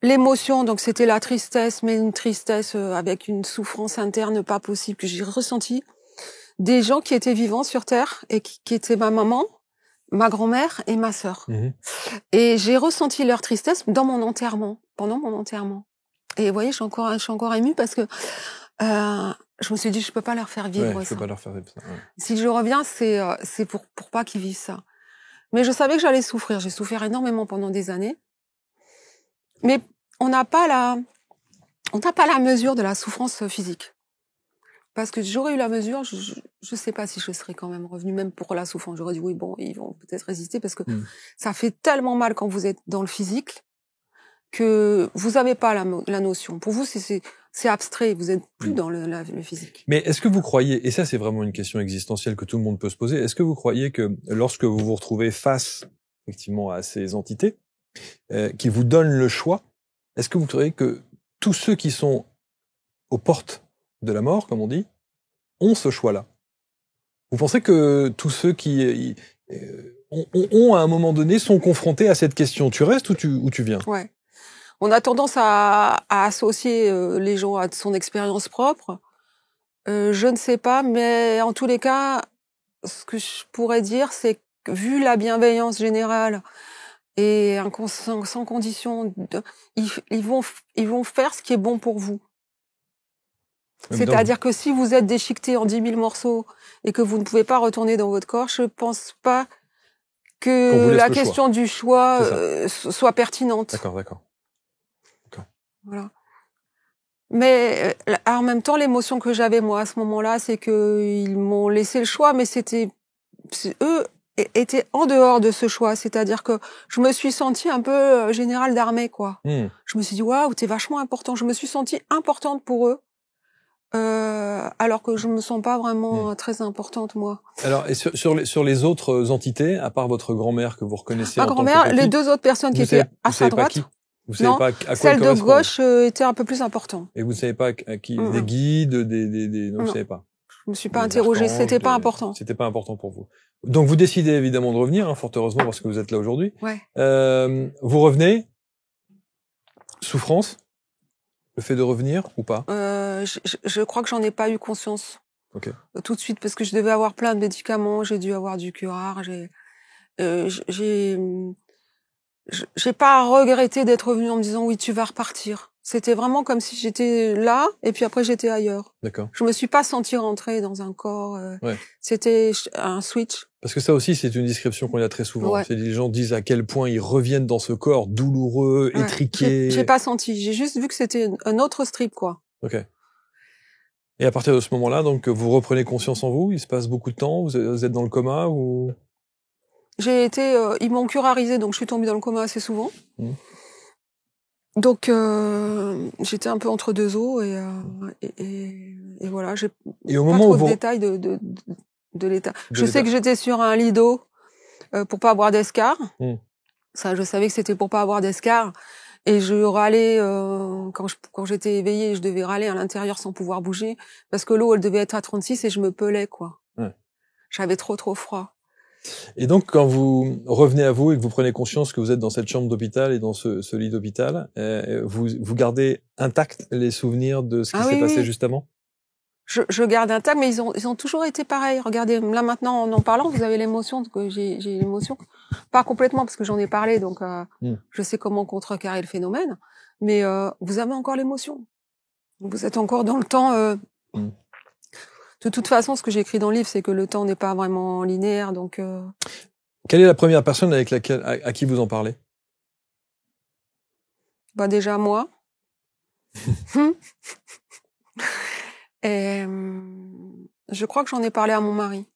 l'émotion. Donc c'était la tristesse, mais une tristesse avec une souffrance interne pas possible que j'ai ressenti. Des gens qui étaient vivants sur Terre et qui étaient ma maman, ma grand-mère et ma sœur. Et j'ai ressenti leur tristesse pendant mon enterrement. Et vous voyez, je suis encore émue parce que je me suis dit, je peux pas leur faire vivre ça. Je peux pas leur faire vivre ça. Ouais. Si je reviens, c'est pour pas qu'ils vivent ça. Mais je savais que j'allais souffrir. J'ai souffert énormément pendant des années. Mais on n'a pas la mesure de la souffrance physique. Parce que j'aurais eu la mesure, je sais pas si je serais quand même revenue, même pour la souffrance. J'aurais dit oui, bon, ils vont peut-être résister parce que ça fait tellement mal quand vous êtes dans le physique que vous avez pas la notion. Pour vous, c'est abstrait, vous êtes plus dans le physique. Mais est-ce que vous croyez, et ça c'est vraiment une question existentielle que tout le monde peut se poser, est-ce que vous croyez que lorsque vous vous retrouvez face effectivement à ces entités qui vous donnent le choix, est-ce que vous croyez que tous ceux qui sont aux portes de la mort, comme on dit, ont ce choix-là? Vous pensez que tous ceux qui ont à un moment donné sont confrontés à cette question, tu restes ou tu viens? Ouais. On a tendance à associer les gens à son expérience propre. Je ne sais pas, mais en tous les cas, ce que je pourrais dire, c'est que vu la bienveillance générale et sans condition, ils vont faire ce qui est bon pour vous. C'est-à-dire que si vous êtes déchiqueté en 10 000 morceaux et que vous ne pouvez pas retourner dans votre corps, je pense pas que la question du choix soit pertinente. D'accord. Voilà. Mais en même temps, l'émotion que j'avais moi à ce moment-là, c'est que ils m'ont laissé le choix, mais eux étaient en dehors de ce choix. C'est-à-dire que je me suis sentie un peu générale d'armée, quoi. Je me suis dit waouh, t'es vachement important. Je me suis sentie importante pour eux. Alors que je me sens pas vraiment très importante, moi. Alors, et sur les autres entités, à part votre grand-mère que vous reconnaissez Ma grand-mère, les deux autres personnes qui étaient à sa droite. Vous savez pas à quoi celle de gauche était un peu plus importante. Et vous ne savez pas à qui des guides, non, vous savez pas. Je me suis pas interrogée, c'était pas important. C'était pas important pour vous. Donc vous décidez évidemment de revenir, hein, fort heureusement parce que vous êtes là aujourd'hui. Ouais. Vous revenez. Souffrance, le fait de revenir ou pas? Je crois que j'en ai pas eu conscience. Ok. Tout de suite parce que je devais avoir plein de médicaments, j'ai dû avoir du curare, j'ai pas regretté d'être revenue en me disant oui, tu vas repartir. C'était vraiment comme si j'étais là et puis après j'étais ailleurs. D'accord. Je me suis pas sentie rentrer dans un corps. Ouais. C'était un switch. Parce que ça aussi, c'est une description qu'on a très souvent. Ouais. C'est les gens disent à quel point ils reviennent dans ce corps douloureux, étriqué. J'ai pas senti. J'ai juste vu que c'était un autre strip, quoi. Ok. Et à partir de ce moment-là, donc vous reprenez conscience en vous. Il se passe beaucoup de temps. Vous êtes dans le coma ou? Ils m'ont curarisé, donc je suis tombée dans le coma assez souvent. Donc j'étais un peu entre deux eaux et voilà. J'ai et au pas moment trop où de détails de l'état. Je sais que j'étais sur un lit d'eau pour pas avoir d'escar. Ça, je savais que c'était pour pas avoir d'escar. Et je râlais quand j'étais éveillée, je devais râler à l'intérieur sans pouvoir bouger parce que l'eau elle devait être à 36 et je me pelais, quoi. J'avais trop froid. Et donc, quand vous revenez à vous et que vous prenez conscience que vous êtes dans cette chambre d'hôpital et dans ce lit d'hôpital, vous gardez intact les souvenirs de ce qui s'est passé juste avant? Je garde intact, mais ils ont toujours été pareils. Regardez, là maintenant, en parlant, vous avez l'émotion, que j'ai l'émotion. Pas complètement, parce que j'en ai parlé, donc je sais comment contrecarrer le phénomène. Mais vous avez encore l'émotion. Vous êtes encore dans le temps. De toute façon, ce que j'écris dans le livre, c'est que le temps n'est pas vraiment linéaire, donc... Quelle est la première personne avec laquelle, à qui vous en parlez? Bah déjà moi. Et je crois que j'en ai parlé à mon mari.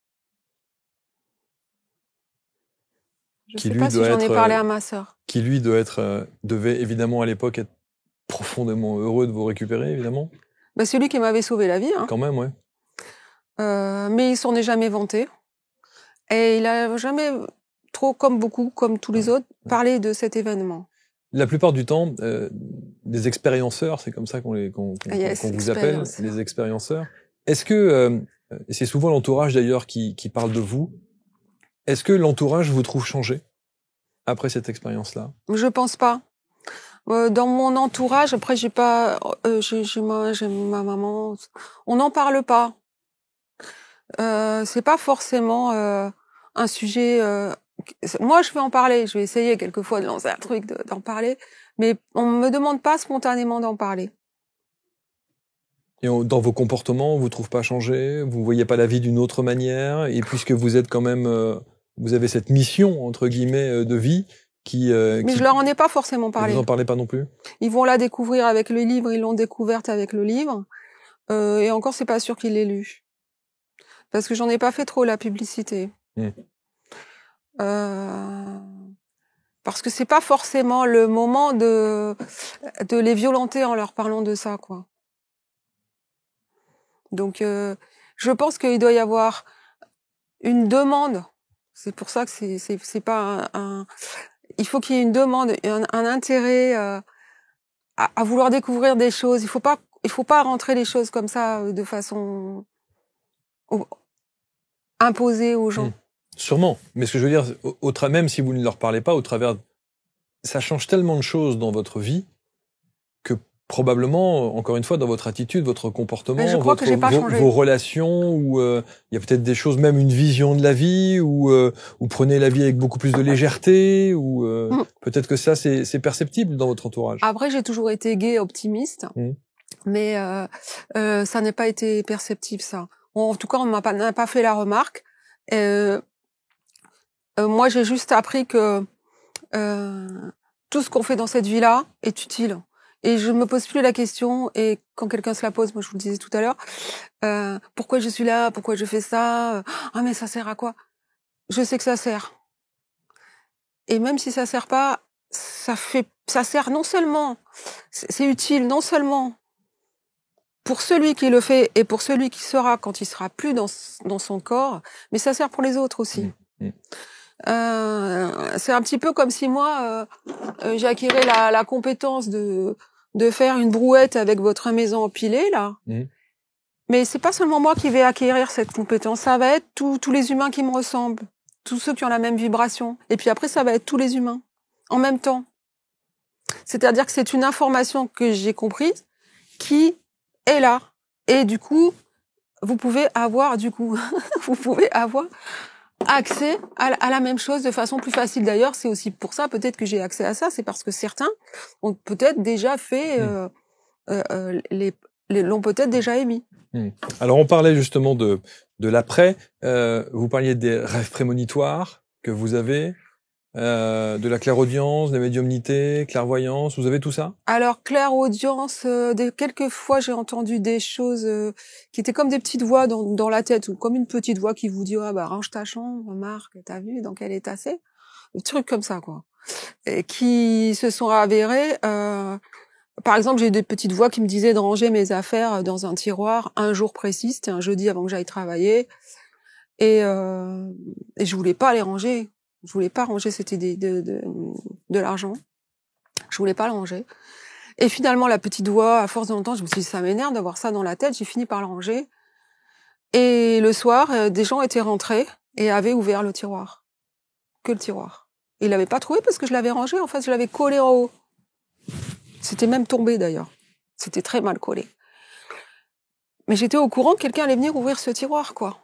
Je sais pas si j'en ai parlé à ma sœur. Qui lui devait évidemment à l'époque être profondément heureux de vous récupérer, évidemment. Bah c'est lui qui m'avait sauvé la vie. Hein. Quand même, ouais. Mais il s'en est jamais vanté. Et il a jamais trop, comme tous les autres, parlé de cet événement. La plupart du temps, des expérienceurs, c'est comme ça qu'on vous appelle, les expérienceurs. Est-ce que, et c'est souvent l'entourage d'ailleurs qui parle de vous, est-ce que l'entourage vous trouve changé après cette expérience-là? Je pense pas. Dans mon entourage, après j'ai ma maman, on n'en parle pas. C'est pas forcément un sujet. Moi, je vais en parler. Je vais essayer quelquefois de lancer un truc, d'en parler, mais on me demande pas spontanément d'en parler. Et dans vos comportements, on vous trouve pas changé? Vous voyez pas la vie d'une autre manière? Et puisque vous êtes quand même, vous avez cette mission entre guillemets de vie mais je leur en ai pas forcément parlé. Vous en parlez pas non plus? Ils vont la découvrir avec le livre. Ils l'ont découverte avec le livre. Et encore, c'est pas sûr qu'ils l'aient lu. Parce que j'en ai pas fait trop la publicité. Parce que c'est pas forcément le moment de les violenter en leur parlant de ça, quoi. Donc, je pense qu'il doit y avoir une demande. C'est pour ça que c'est pas il faut qu'il y ait une demande, un intérêt à vouloir découvrir des choses. Il faut pas rentrer les choses comme ça de façon imposée aux gens. Sûrement. Mais ce que je veux dire, même si vous ne leur parlez pas, au travers, ça change tellement de choses dans votre vie que probablement, encore une fois, dans votre attitude, votre comportement, vos relations, ou il y a peut-être des choses, même une vision de la vie, ou vous prenez la vie avec beaucoup plus de légèreté, ou peut-être que ça, c'est perceptible dans votre entourage. Après, j'ai toujours été gaie, optimiste, mais ça n'a pas été perceptible, ça. En tout cas, on n'a pas fait la remarque. Moi, j'ai juste appris que tout ce qu'on fait dans cette vie-là est utile. Et je me pose plus la question, et quand quelqu'un se la pose, moi je vous le disais tout à l'heure, pourquoi je suis là, pourquoi je fais ça, ah mais ça sert à quoi? Je sais que ça sert. Et même si ça sert pas, ça sert non seulement, c'est utile non seulement pour celui qui le fait et pour celui qui sera quand il sera plus dans son corps, mais ça sert pour les autres aussi. C'est un petit peu comme si moi j'ai acquis la compétence de faire une brouette avec votre maison empilée là. Mais c'est pas seulement moi qui vais acquérir cette compétence, ça va être tous les humains qui me ressemblent, tous ceux qui ont la même vibration. Et puis après ça va être tous les humains en même temps. C'est-à-dire que c'est une information que j'ai comprise qui est là. Et du coup, vous pouvez avoir accès à la même chose de façon plus facile. D'ailleurs, c'est aussi pour ça peut-être que j'ai accès à ça, c'est parce que certains ont peut-être déjà fait l'ont peut-être déjà émis. Alors on parlait justement de l'après, vous parliez des rêves prémonitoires que vous avez, de la clairaudience, des médiumnités, clairvoyance, vous avez tout ça? Alors clairaudience, quelques fois j'ai entendu des choses qui étaient comme des petites voix dans la tête, ou comme une petite voix qui vous dit range ta chambre, Marc, t'as vu dans quel état c'est, des trucs comme ça quoi, et qui se sont avérés. Par exemple, j'ai eu des petites voix qui me disaient de ranger mes affaires dans un tiroir un jour précis, c'était un jeudi avant que j'aille travailler, et je voulais pas les ranger. Je voulais pas ranger, c'était de l'argent. Je voulais pas le ranger. Et finalement, la petite voix, à force de longtemps, je me suis dit, ça m'énerve d'avoir ça dans la tête. J'ai fini par le ranger. Et le soir, des gens étaient rentrés et avaient ouvert le tiroir. Que le tiroir. Ils l'avaient pas trouvé parce que je l'avais rangé. En fait, je l'avais collé en haut. C'était même tombé d'ailleurs. C'était très mal collé. Mais j'étais au courant que quelqu'un allait venir ouvrir ce tiroir, quoi.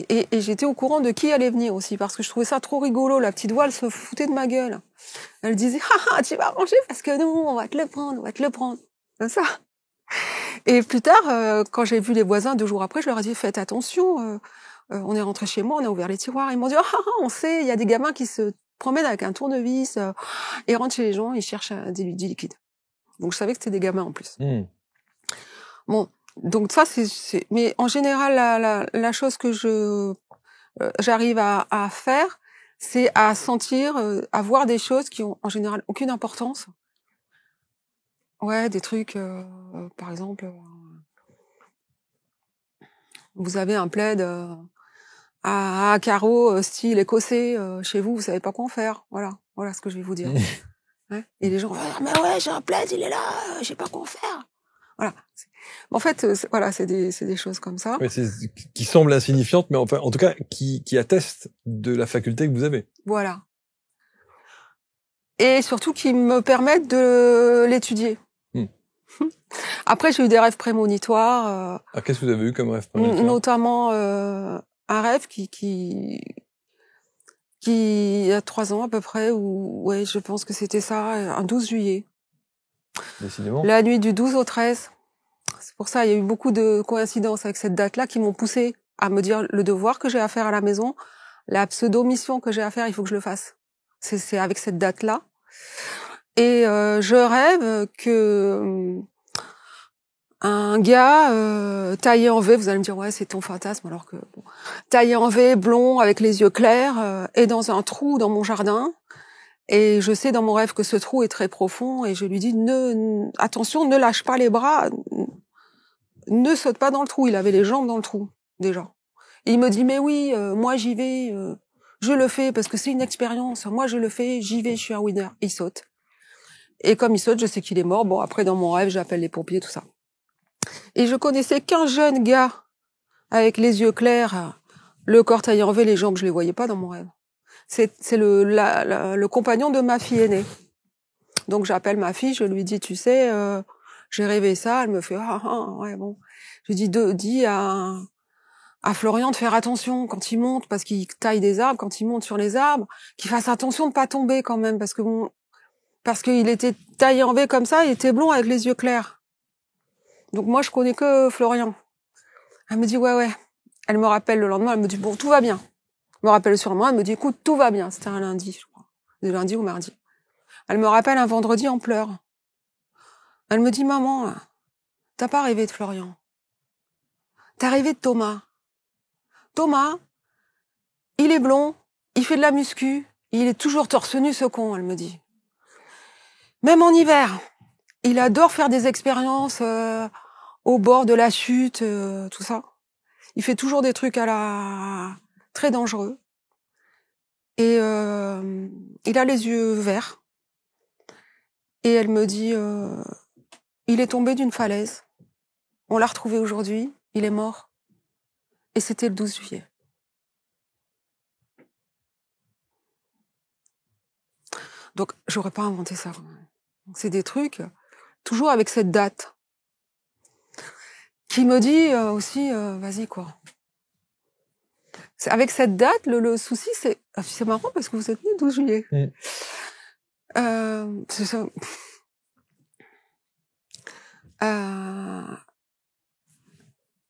Et j'étais au courant de qui allait venir aussi, parce que je trouvais ça trop rigolo. La petite voix, elle se foutait de ma gueule. Elle disait, tu vas ranger parce que nous, on va te le prendre. Comme ça. Et plus tard, quand j'ai vu les voisins 2 jours après, je leur ai dit, faites attention, on est rentré chez moi, on a ouvert les tiroirs. Ils m'ont dit, on sait, il y a des gamins qui se promènent avec un tournevis, et rentrent chez les gens, ils cherchent du liquide. Donc je savais que c'était des gamins en plus. Bon. Donc ça mais en général la chose que j'arrive à faire, c'est à sentir, à voir des choses qui ont en général aucune importance. Ouais, des trucs par exemple vous avez un plaid à carreaux style écossais chez vous savez pas quoi en faire. Voilà ce que je vais vous dire. Ouais. Et les gens vont dire, mais ouais, j'ai un plaid, il est là, je sais pas quoi en faire. Voilà. En fait, c'est des choses comme ça. Oui, qui semblent insignifiantes, mais enfin, en tout cas, qui attestent de la faculté que vous avez. Voilà. Et surtout qui me permettent de l'étudier. Après, j'ai eu des rêves prémonitoires. Qu'est-ce que vous avez eu comme rêve prémonitoire? Notamment un rêve qui il y a 3 ans à peu près, où ouais, je pense que c'était ça, un 12 juillet. Décidément. La nuit du 12 au 13. C'est pour ça, il y a eu beaucoup de coïncidences avec cette date-là qui m'ont poussé à me dire le devoir que j'ai à faire à la maison, la pseudo-mission que j'ai à faire, il faut que je le fasse. C'est avec cette date-là. Et je rêve que un gars taillé en V, vous allez me dire ouais c'est ton fantasme, alors que bon, taillé en V, blond, avec les yeux clairs, est dans un trou dans mon jardin. Et je sais dans mon rêve que ce trou est très profond, et je lui dis attention, ne lâche pas les bras, ne saute pas dans le trou. Il avait les jambes dans le trou déjà. Et il me dit mais oui, moi j'y vais, je le fais parce que c'est une expérience. Moi je le fais, j'y vais, je suis un winner. Et il saute. Et comme il saute, je sais qu'il est mort. Bon après dans mon rêve, j'appelle les pompiers, tout ça. Et je connaissais qu'un jeune gars avec les yeux clairs, le corps taillé en V, les jambes, je les voyais pas dans mon rêve. C'est le compagnon de ma fille aînée. Donc j'appelle ma fille, je lui dis tu sais, j'ai rêvé ça. Elle me fait ouais bon. Je dis à Florian de faire attention quand il monte, parce qu'il taille des arbres, quand il monte sur les arbres, qu'il fasse attention de pas tomber quand même, parce qu'il était taillé en V comme ça, il était blond avec les yeux clairs. Donc moi je connais que Florian. Elle me dit ouais. Elle me rappelle le lendemain, elle me dit bon tout va bien. me rappelle sur moi, elle me dit, écoute, tout va bien. C'était un lundi, je crois. De lundi ou mardi. Elle me rappelle un vendredi en pleurs. Elle me dit, maman, t'as pas rêvé de Florian. T'as rêvé de Thomas. Thomas, il est blond, il fait de la muscu, il est toujours torse nu, ce con, elle me dit. Même en hiver, il adore faire des expériences au bord de la chute, tout ça. Il fait toujours des trucs très dangereux. Et il a les yeux verts. Et elle me dit, il est tombé d'une falaise. On l'a retrouvé aujourd'hui, il est mort. Et c'était le 12 juillet. Donc, j'aurais pas inventé ça. Donc, c'est des trucs, toujours avec cette date, qui me dit aussi, vas-y, quoi. Avec cette date, le souci, c'est marrant parce que vous êtes né le 12 juillet. C'est ça.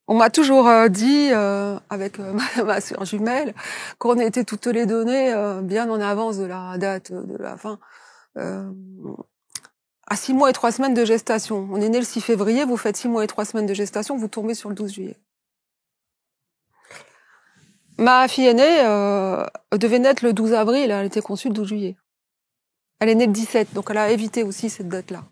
On m'a toujours dit, avec ma sœur jumelle, qu'on était toutes les données bien en avance de la date de la fin. À 6 mois et 3 semaines de gestation. On est né le 6 février, vous faites 6 mois et 3 semaines de gestation, vous tombez sur le 12 juillet. Ma fille aînée devait naître le 12 avril, elle était conçue le 12 juillet. Elle est née le 17, donc elle a évité aussi cette date-là.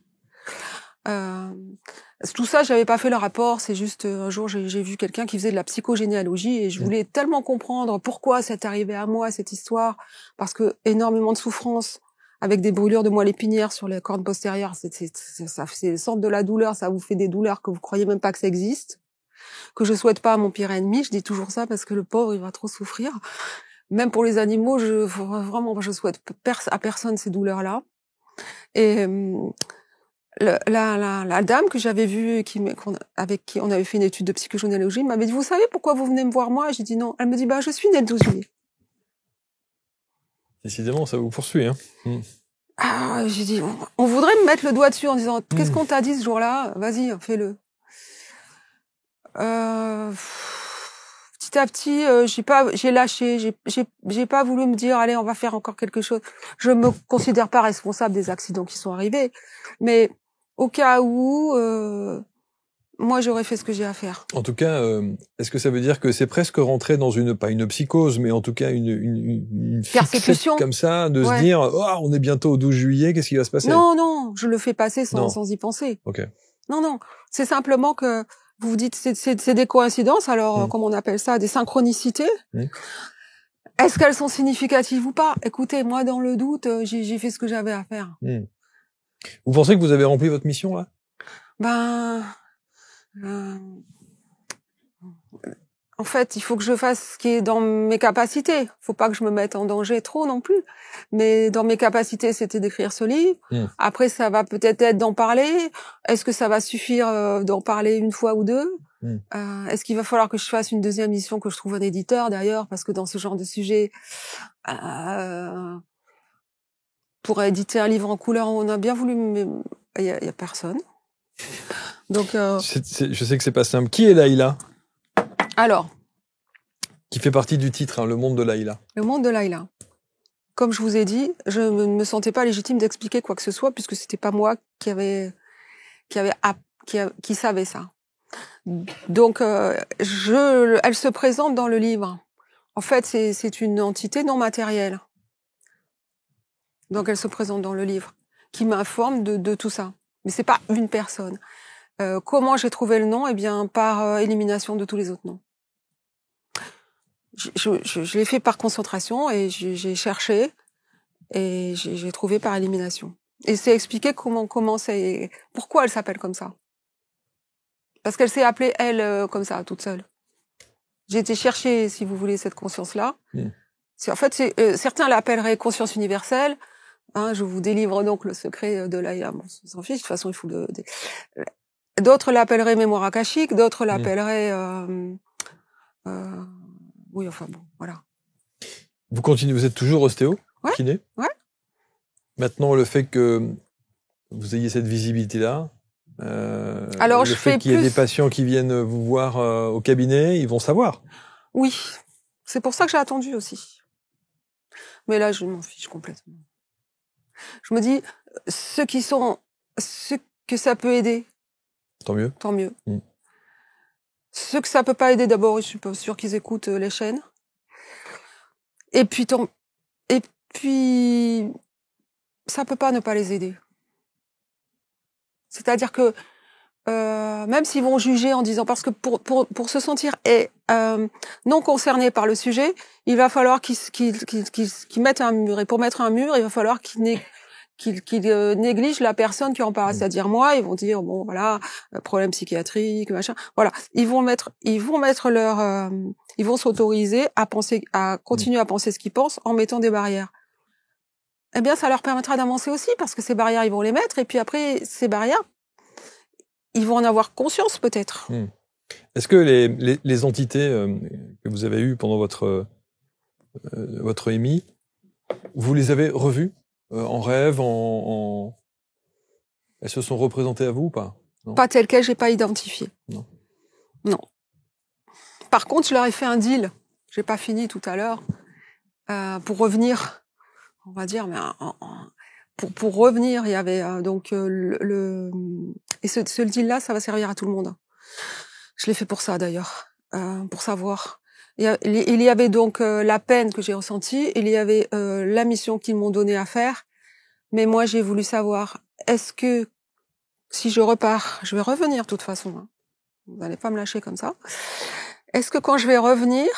Tout ça, j'avais pas fait le rapport, c'est juste un jour j'ai vu quelqu'un qui faisait de la psychogénéalogie et je voulais tellement comprendre pourquoi c'est arrivé à moi cette histoire, parce que énormément de souffrance avec des brûlures de moelle épinière sur les cordes postérieures, c'est sorte de la douleur, ça vous fait des douleurs que vous croyez même pas que ça existe, que je souhaite pas à mon pire ennemi, je dis toujours ça parce que le pauvre il va trop souffrir. Même pour les animaux, je souhaite à personne ces douleurs-là. Et la dame que j'avais vue, avec qui on avait fait une étude de psychogénéalogie, m'avait dit, vous savez pourquoi vous venez me voir moi? J'ai dit non. Elle me dit, je suis née le 12 juillet. Décidément, ça vous poursuit, hein. Ah, j'ai dit, on voudrait me mettre le doigt dessus en disant, qu'est-ce qu'on t'a dit ce jour-là? Vas-y, fais-le. Petit à petit, j'ai lâché, j'ai pas voulu me dire, allez, on va faire encore quelque chose. Je me considère pas responsable des accidents qui sont arrivés, mais au cas où, moi, j'aurais fait ce que j'ai à faire. En tout cas, est-ce que ça veut dire que c'est presque rentré dans pas une psychose, mais en tout cas une persécution comme ça, de se dire, on est bientôt au 12 juillet, qu'est-ce qui va se passer? Non, je le fais passer sans y penser. Okay. Non, c'est simplement que vous vous dites, c'est des coïncidences, alors, comment on appelle ça, des synchronicités. Est-ce qu'elles sont significatives ou pas? Écoutez, moi, dans le doute, j'ai fait ce que j'avais à faire. Vous pensez que vous avez rempli votre mission, là? En fait, il faut que je fasse ce qui est dans mes capacités. Faut pas que je me mette en danger trop non plus. Mais dans mes capacités, c'était d'écrire ce livre. Après, ça va peut-être être d'en parler. Est-ce que ça va suffire d'en parler une fois ou deux? Est-ce qu'il va falloir que je fasse une deuxième édition, que je trouve un éditeur d'ailleurs, parce que dans ce genre de sujet, pour éditer un livre en couleur, on a bien voulu, mais il y a personne. Donc, je sais que c'est pas simple. Qui est Laïla? Alors, qui fait partie du titre, hein, Le Monde de Laïla. Le Monde de Laïla. Comme je vous ai dit, je ne me sentais pas légitime d'expliquer quoi que ce soit, puisque c'était pas moi qui savait ça. Donc, elle se présente dans le livre. En fait, c'est une entité non matérielle. Donc, elle se présente dans le livre, qui m'informe de tout ça. Mais c'est pas une personne. Comment j'ai trouvé le nom? Eh bien, par élimination de tous les autres noms. Je l'ai fait par concentration et j'ai cherché et j'ai trouvé par élimination. Et c'est expliqué pourquoi elle s'appelle comme ça. Parce qu'elle s'est appelée elle comme ça, toute seule. J'ai été chercher, si vous voulez, cette conscience-là. En fait, certains l'appelleraient conscience universelle. Hein, je vous délivre donc le secret de Laïla. Bon, on s'en fiche. De toute façon, il faut d'autres l'appelleraient mémoire akashique, d'autres l'appelleraient... oui, enfin bon, voilà. Vous continuez, vous êtes toujours ostéo, kiné? Ouais. Maintenant, le fait que vous ayez cette visibilité-là, alors, le fait qu'il y ait des patients qui viennent vous voir au cabinet, ils vont savoir. Oui, C'est pour ça que j'ai attendu aussi. Mais là, je m'en fiche complètement. Je me dis, ceux que ça peut aider, Tant mieux. tant mieux. Ceux que ça peut pas aider, d'abord, je suis pas sûre qu'ils écoutent les chaînes. Et puis, ça peut pas ne pas les aider. C'est-à-dire que même s'ils vont juger en disant, parce que pour se sentir non concerné par le sujet, il va falloir qu'ils mettent un mur. Et pour mettre un mur, il va falloir qu'ils négligent la personne qui en parle. C'est-à-dire moi, ils vont dire bon voilà, problème psychiatrique, machin. Voilà, ils vont s'autoriser à continuer à penser ce qu'ils pensent en mettant des barrières. Eh bien, ça leur permettra d'avancer aussi, parce que ces barrières, ils vont les mettre, et puis après, ces barrières, ils vont en avoir conscience, peut-être. Est-ce que les entités que vous avez eues pendant votre EMI, vous les avez revues en rêve, elles se sont représentées à vous ou pas? Non. Pas telles quelles, j'ai pas identifié. Non. Par contre, je leur ai fait un deal. J'ai pas fini tout à l'heure pour revenir. On va dire, mais pour revenir, il y avait et ce deal-là, ça va servir à tout le monde. Je l'ai fait pour ça d'ailleurs, pour savoir. Il y avait donc la peine que j'ai ressentie, il y avait la mission qu'ils m'ont donnée à faire, mais moi j'ai voulu savoir, est-ce que si je repars, je vais revenir de toute façon, hein, vous n'allez pas me lâcher comme ça, est-ce que quand je vais revenir,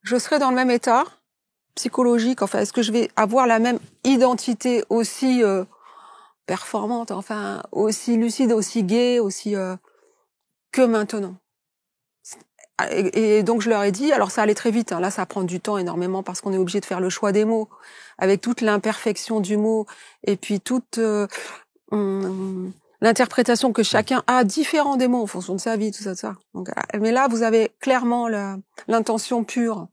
je serai dans le même état psychologique, enfin, est-ce que je vais avoir la même identité aussi performante, enfin, aussi lucide, aussi gaie, aussi que maintenant. Et donc je leur ai dit, alors ça allait très vite, hein, là ça prend du temps énormément parce qu'on est obligé de faire le choix des mots, avec toute l'imperfection du mot, et puis toute l'interprétation que chacun a différent des mots en fonction de sa vie, tout ça. Donc, mais là, vous avez clairement l'intention pure.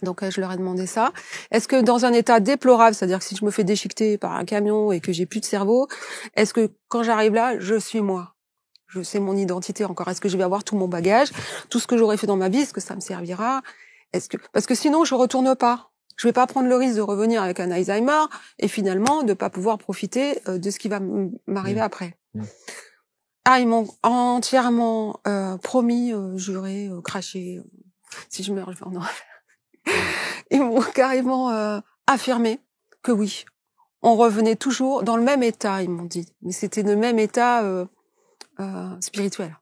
Donc je leur ai demandé ça. Est-ce que dans un état déplorable, c'est-à-dire que si je me fais déchiqueter par un camion et que j'ai plus de cerveau, est-ce que quand j'arrive là, je suis moi? Je sais mon identité encore. Est-ce que je vais avoir tout mon bagage, tout ce que j'aurais fait dans ma vie, est-ce que ça me servira? Parce que sinon je retourne pas. Je vais pas prendre le risque de revenir avec un Alzheimer et finalement de pas pouvoir profiter de ce qui va m'arriver après. Ah, ils m'ont entièrement promis, juré, craché. Si je meurs, je vais en enfer. Ils m'ont carrément affirmé que oui, on revenait toujours dans le même état, ils m'ont dit. Mais c'était le même état spirituel.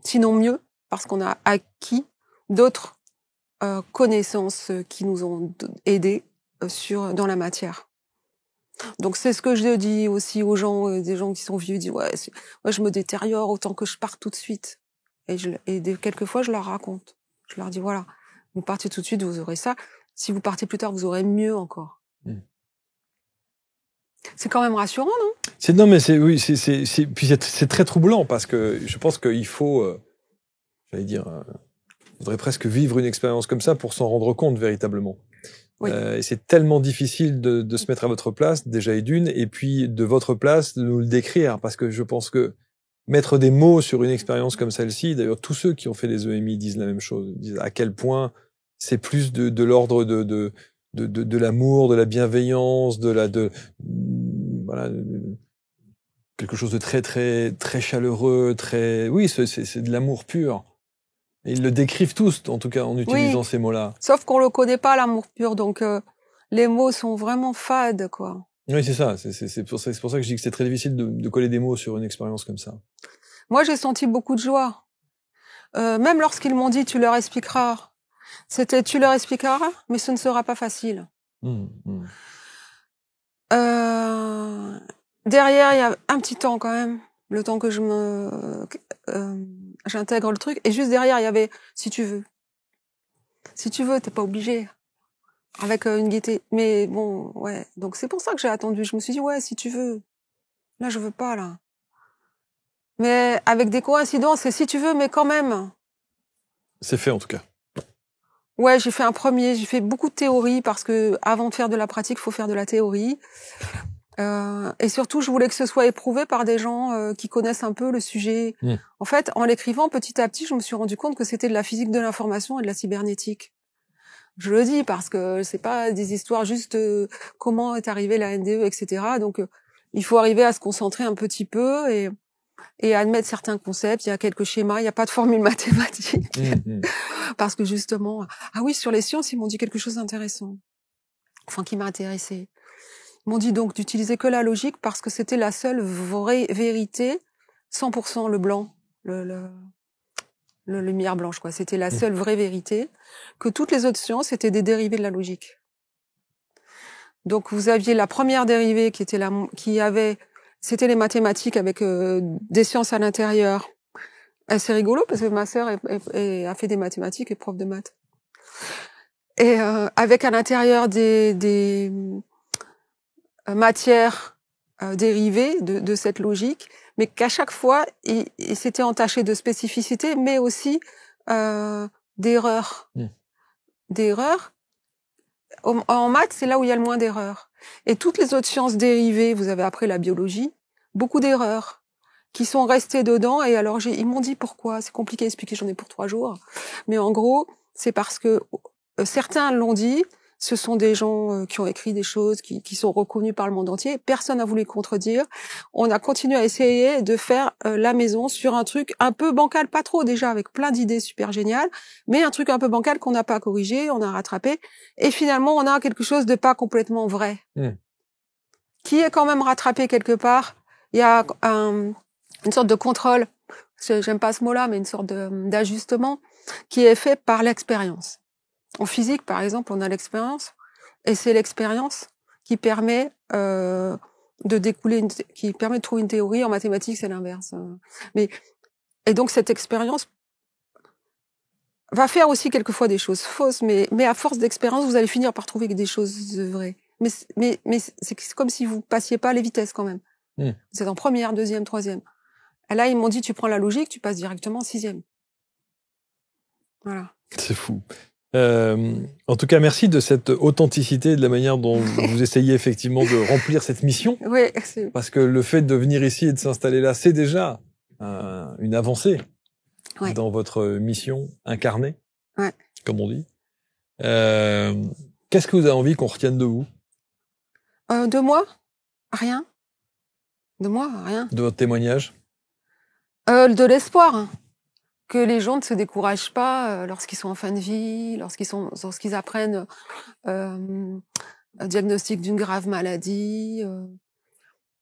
Sinon mieux, parce qu'on a acquis d'autres connaissances qui nous ont aidés dans la matière. Donc c'est ce que je dis aussi aux gens, des gens qui sont vieux, ils disent ouais, je me détériore autant que je pars tout de suite. Et quelquefois je leur raconte. Je leur dis voilà. Vous partez tout de suite, vous aurez ça. Si vous partez plus tard, vous aurez mieux encore. C'est quand même rassurant, non? Non, mais c'est très troublant parce que je pense qu'il faut, il faudrait presque vivre une expérience comme ça pour s'en rendre compte véritablement. Oui. Et c'est tellement difficile de se mettre à votre place, déjà et d'une, et puis de votre place de nous le décrire, parce que je pense que mettre des mots sur une expérience comme celle-ci, d'ailleurs tous ceux qui ont fait des EMI disent la même chose, disent à quel point c'est plus de l'ordre de l'amour, de la bienveillance, voilà, quelque chose de très très très chaleureux, oui, c'est de l'amour pur. Et ils le décrivent tous, en tout cas, en utilisant ces mots-là. Sauf qu'on le connaît pas, l'amour pur, donc les mots sont vraiment fades, quoi. Oui, c'est ça. C'est pour ça que je dis que c'est très difficile de coller des mots sur une expérience comme ça. Moi, j'ai senti beaucoup de joie. Même lorsqu'ils m'ont dit, tu leur expliqueras. C'était, tu leur expliqueras, mais ce ne sera pas facile. Derrière, il y a un petit temps quand même, le temps que j'intègre le truc. Et juste derrière, il y avait, si tu veux. Si tu veux, t'es pas obligé. Avec une gaieté. Mais bon, ouais. Donc c'est pour ça que j'ai attendu. Je me suis dit, ouais, si tu veux. Là, je veux pas, là. Mais avec des coïncidences, c'est si tu veux, mais quand même. C'est fait, en tout cas. Ouais, j'ai fait beaucoup de théorie parce que avant de faire de la pratique, faut faire de la théorie. Et surtout, je voulais que ce soit éprouvé par des gens qui connaissent un peu le sujet. En fait, en l'écrivant petit à petit, je me suis rendu compte que c'était de la physique de l'information et de la cybernétique. Je le dis parce que c'est pas des histoires juste comment est arrivée la NDE, etc. Donc, il faut arriver à se concentrer un petit peu et à admettre certains concepts. Il y a quelques schémas, il n'y a pas de formule mathématique. Parce que justement, ah oui, sur les sciences, ils m'ont dit quelque chose d'intéressant. Enfin, qui m'a intéressée. Ils m'ont dit donc d'utiliser que la logique parce que c'était la seule vraie vérité, 100% le blanc, le lumière blanche, quoi. C'était la seule vraie vérité, que toutes les autres sciences étaient des dérivés de la logique. Donc vous aviez la première dérivée c'était les mathématiques avec des sciences à l'intérieur. C'est rigolo parce que ma sœur a fait des mathématiques et prof de maths. Et avec à l'intérieur des matières dérivées de cette logique, mais qu'à chaque fois, il s'était entaché de spécificité, mais aussi d'erreurs. D'erreurs. En maths, c'est là où il y a le moins d'erreurs. Et toutes les autres sciences dérivées, vous avez après la biologie, beaucoup d'erreurs qui sont restées dedans. Et alors, ils m'ont dit pourquoi. C'est compliqué à expliquer, j'en ai pour 3 jours. Mais en gros, c'est parce que certains l'ont dit, ce sont des gens qui ont écrit des choses qui sont reconnus par le monde entier. Personne n'a voulu contredire. On a continué à essayer de faire la maison sur un truc un peu bancal, pas trop déjà, avec plein d'idées super géniales, mais un truc un peu bancal qu'on n'a pas corrigé, on a rattrapé. Et finalement, on a quelque chose de pas complètement vrai, qui est quand même rattrapé quelque part. Il y a une sorte de contrôle, j'aime pas ce mot-là, mais une sorte d'ajustement qui est fait par l'expérience. En physique, par exemple, on a l'expérience, et c'est l'expérience qui permet qui permet de trouver une théorie. En mathématiques, c'est l'inverse. Et donc cette expérience va faire aussi quelquefois des choses fausses, mais à force d'expérience, vous allez finir par trouver des choses vraies. Mais c'est comme si vous passiez pas les vitesses quand même. Vous êtes en première, deuxième, troisième. Et là, ils m'ont dit, tu prends la logique, tu passes directement en 6e. Voilà. C'est fou. En tout cas, merci de cette authenticité et de la manière dont vous essayez effectivement de remplir cette mission. Oui. Parce que le fait de venir ici et de s'installer là, c'est déjà une avancée dans votre mission incarnée, comme on dit. Qu'est-ce que vous avez envie qu'on retienne de vous? De moi? Rien. De moi? Rien. De votre témoignage? De l'espoir. Que les gens ne se découragent pas lorsqu'ils sont en fin de vie, lorsqu'ils apprennent un diagnostic d'une grave maladie.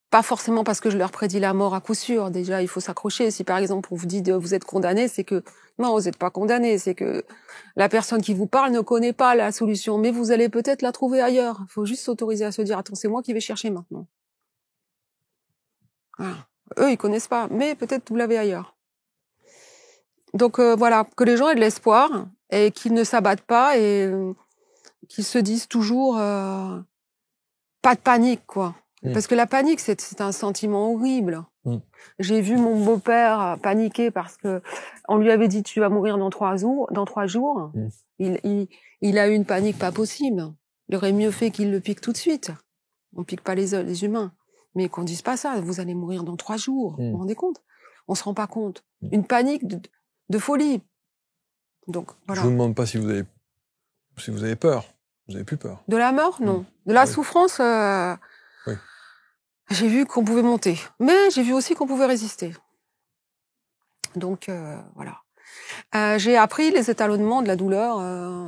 Pas forcément parce que je leur prédis la mort à coup sûr. Déjà, il faut s'accrocher. Si par exemple on vous dit vous êtes condamné, c'est que non, vous n'êtes pas condamné. C'est que la personne qui vous parle ne connaît pas la solution, mais vous allez peut-être la trouver ailleurs. Il faut juste s'autoriser à se dire attends, c'est moi qui vais chercher maintenant. Voilà. Eux, ils connaissent pas, mais peut-être vous l'avez ailleurs. Donc voilà, que les gens aient de l'espoir et qu'ils ne s'abattent pas et qu'ils se disent toujours pas de panique, quoi. Parce que la panique, c'est un sentiment horrible. J'ai vu mon beau-père paniquer parce que on lui avait dit tu vas mourir dans 3 jours. Il a eu une panique pas possible. Il aurait mieux fait qu'il le pique tout de suite. On pique pas les humains, mais qu'on dise pas ça. Vous allez mourir dans 3 jours. Vous vous rendez compte? On se rend pas compte. Une panique de folie. Donc, voilà. Je vous demande pas si vous avez peur. Vous avez plus peur. De la mort, non. De la souffrance, j'ai vu qu'on pouvait monter. Mais j'ai vu aussi qu'on pouvait résister. Donc, voilà. J'ai appris les étalonnements de la douleur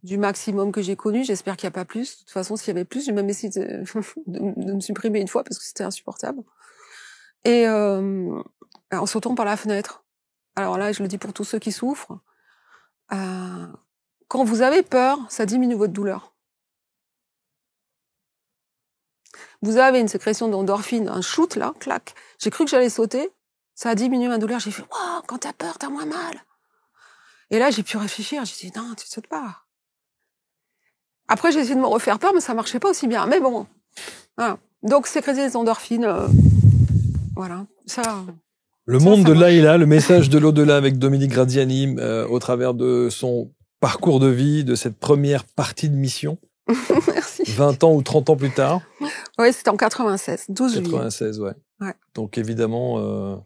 du maximum que j'ai connu. J'espère qu'il n'y a pas plus. De toute façon, s'il y avait plus, j'ai même essayé de me supprimer une fois parce que c'était insupportable. Et en sautant par la fenêtre. Alors là, je le dis pour tous ceux qui souffrent. Quand vous avez peur, ça diminue votre douleur. Vous avez une sécrétion d'endorphine, un shoot là, clac. J'ai cru que j'allais sauter, ça a diminué ma douleur. J'ai fait « Wow, quand t'as peur, t'as moins mal ». Et là, j'ai pu réfléchir. J'ai dit « Non, tu sautes pas ». Après, j'ai essayé de me refaire peur, mais ça marchait pas aussi bien. Mais bon, voilà. Donc sécréter des endorphines, voilà, ça... Le monde de là et là, le message de l'au-delà avec Dominique Graziani au travers de son parcours de vie, de cette première partie de mission. Merci. 20 ans ou 30 ans plus tard. Oui, c'était en 96, 12 juillet. 96, ouais. Ouais. Donc évidemment,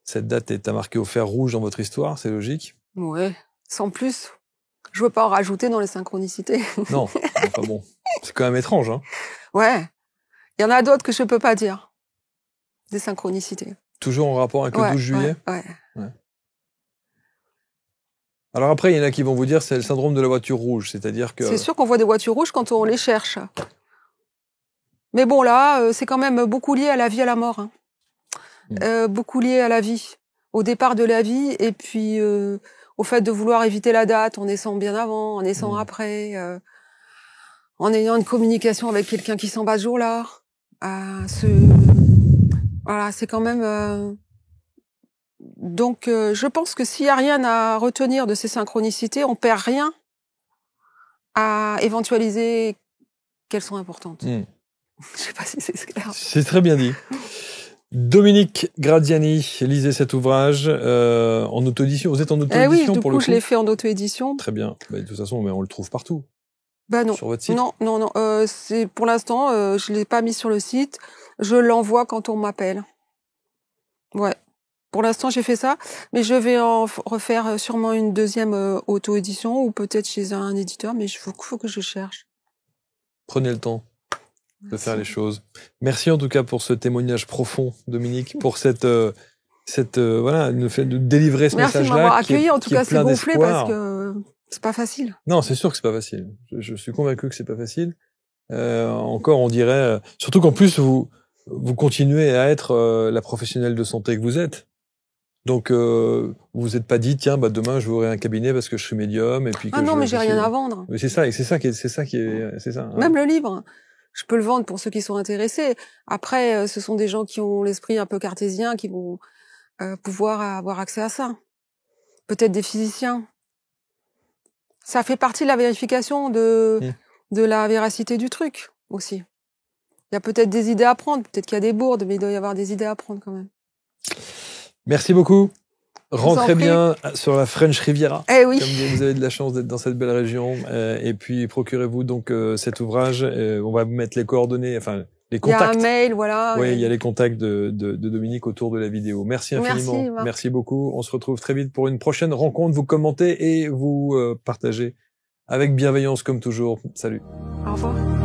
cette date est à marquer au fer rouge dans votre histoire, c'est logique. Ouais, sans plus. Je veux pas en rajouter dans les synchronicités. Non, enfin bon, c'est quand même étrange, hein. Ouais. Il y en a d'autres que je peux pas dire. Des synchronicités. Toujours en rapport avec le 12 juillet. Ouais. Alors après, il y en a qui vont vous dire c'est le syndrome de la voiture rouge, c'est-à-dire que... C'est sûr qu'on voit des voitures rouges quand on les cherche. Mais bon, là, c'est quand même beaucoup lié à la vie et à la mort. Hein. Beaucoup lié à la vie. Au départ de la vie, et puis au fait de vouloir éviter la date en naissant bien avant, en naissant après, en ayant une communication avec quelqu'un qui s'en bat ce jour-là. Voilà, c'est quand même... Donc, je pense que s'il y a rien à retenir de ces synchronicités, on perd rien à éventualiser qu'elles sont importantes. Je sais pas si c'est clair. C'est très bien dit. Dominique Graziani, lisez cet ouvrage en auto-édition. Vous êtes en auto-édition oui, pour le coup. Du coup, je l'ai fait en auto-édition. Très bien. Bah, de toute façon, on le trouve partout. Bah non. Sur votre site. Non. C'est pour l'instant, je l'ai pas mis sur le site. Je l'envoie quand on m'appelle. Ouais. Pour l'instant, j'ai fait ça, mais je vais en refaire sûrement une deuxième auto-édition ou peut-être chez un éditeur, mais il faut que je cherche. Prenez le temps de faire les choses. Merci en tout cas pour ce témoignage profond, Dominique, pour voilà, le fait de délivrer ce message-là. Merci de m'avoir accueilli. En tout cas, c'est gonflé d'espoir. parce que c'est pas facile. Non, c'est sûr que c'est pas facile. Je suis convaincu que c'est pas facile. Encore, on dirait, surtout qu'en plus vous continuez à être la professionnelle de santé que vous êtes. Donc, vous vous êtes pas dit, tiens, bah demain je vais ouvrir un cabinet parce que je suis médium et puis. Non, mais j'ai rien à vendre. Mais c'est ça qui est. Hein. Même le livre, je peux le vendre pour ceux qui sont intéressés. Après, ce sont des gens qui ont l'esprit un peu cartésien qui vont pouvoir avoir accès à ça. Peut-être des physiciens. Ça fait partie de la vérification de la véracité du truc aussi. Il y a peut-être des idées à prendre, peut-être qu'il y a des bourdes, mais il doit y avoir des idées à prendre quand même. Merci beaucoup. Rentrez bien sur la French Riviera. Eh oui. Comme vous avez de la chance d'être dans cette belle région. Et puis, procurez-vous donc cet ouvrage. On va vous mettre les coordonnées, enfin, les contacts. Il y a un mail, voilà. Oui, il y a les contacts de Dominique autour de la vidéo. Merci infiniment. Merci beaucoup. On se retrouve très vite pour une prochaine rencontre. Vous commentez et vous partagez avec bienveillance comme toujours. Salut. Au revoir.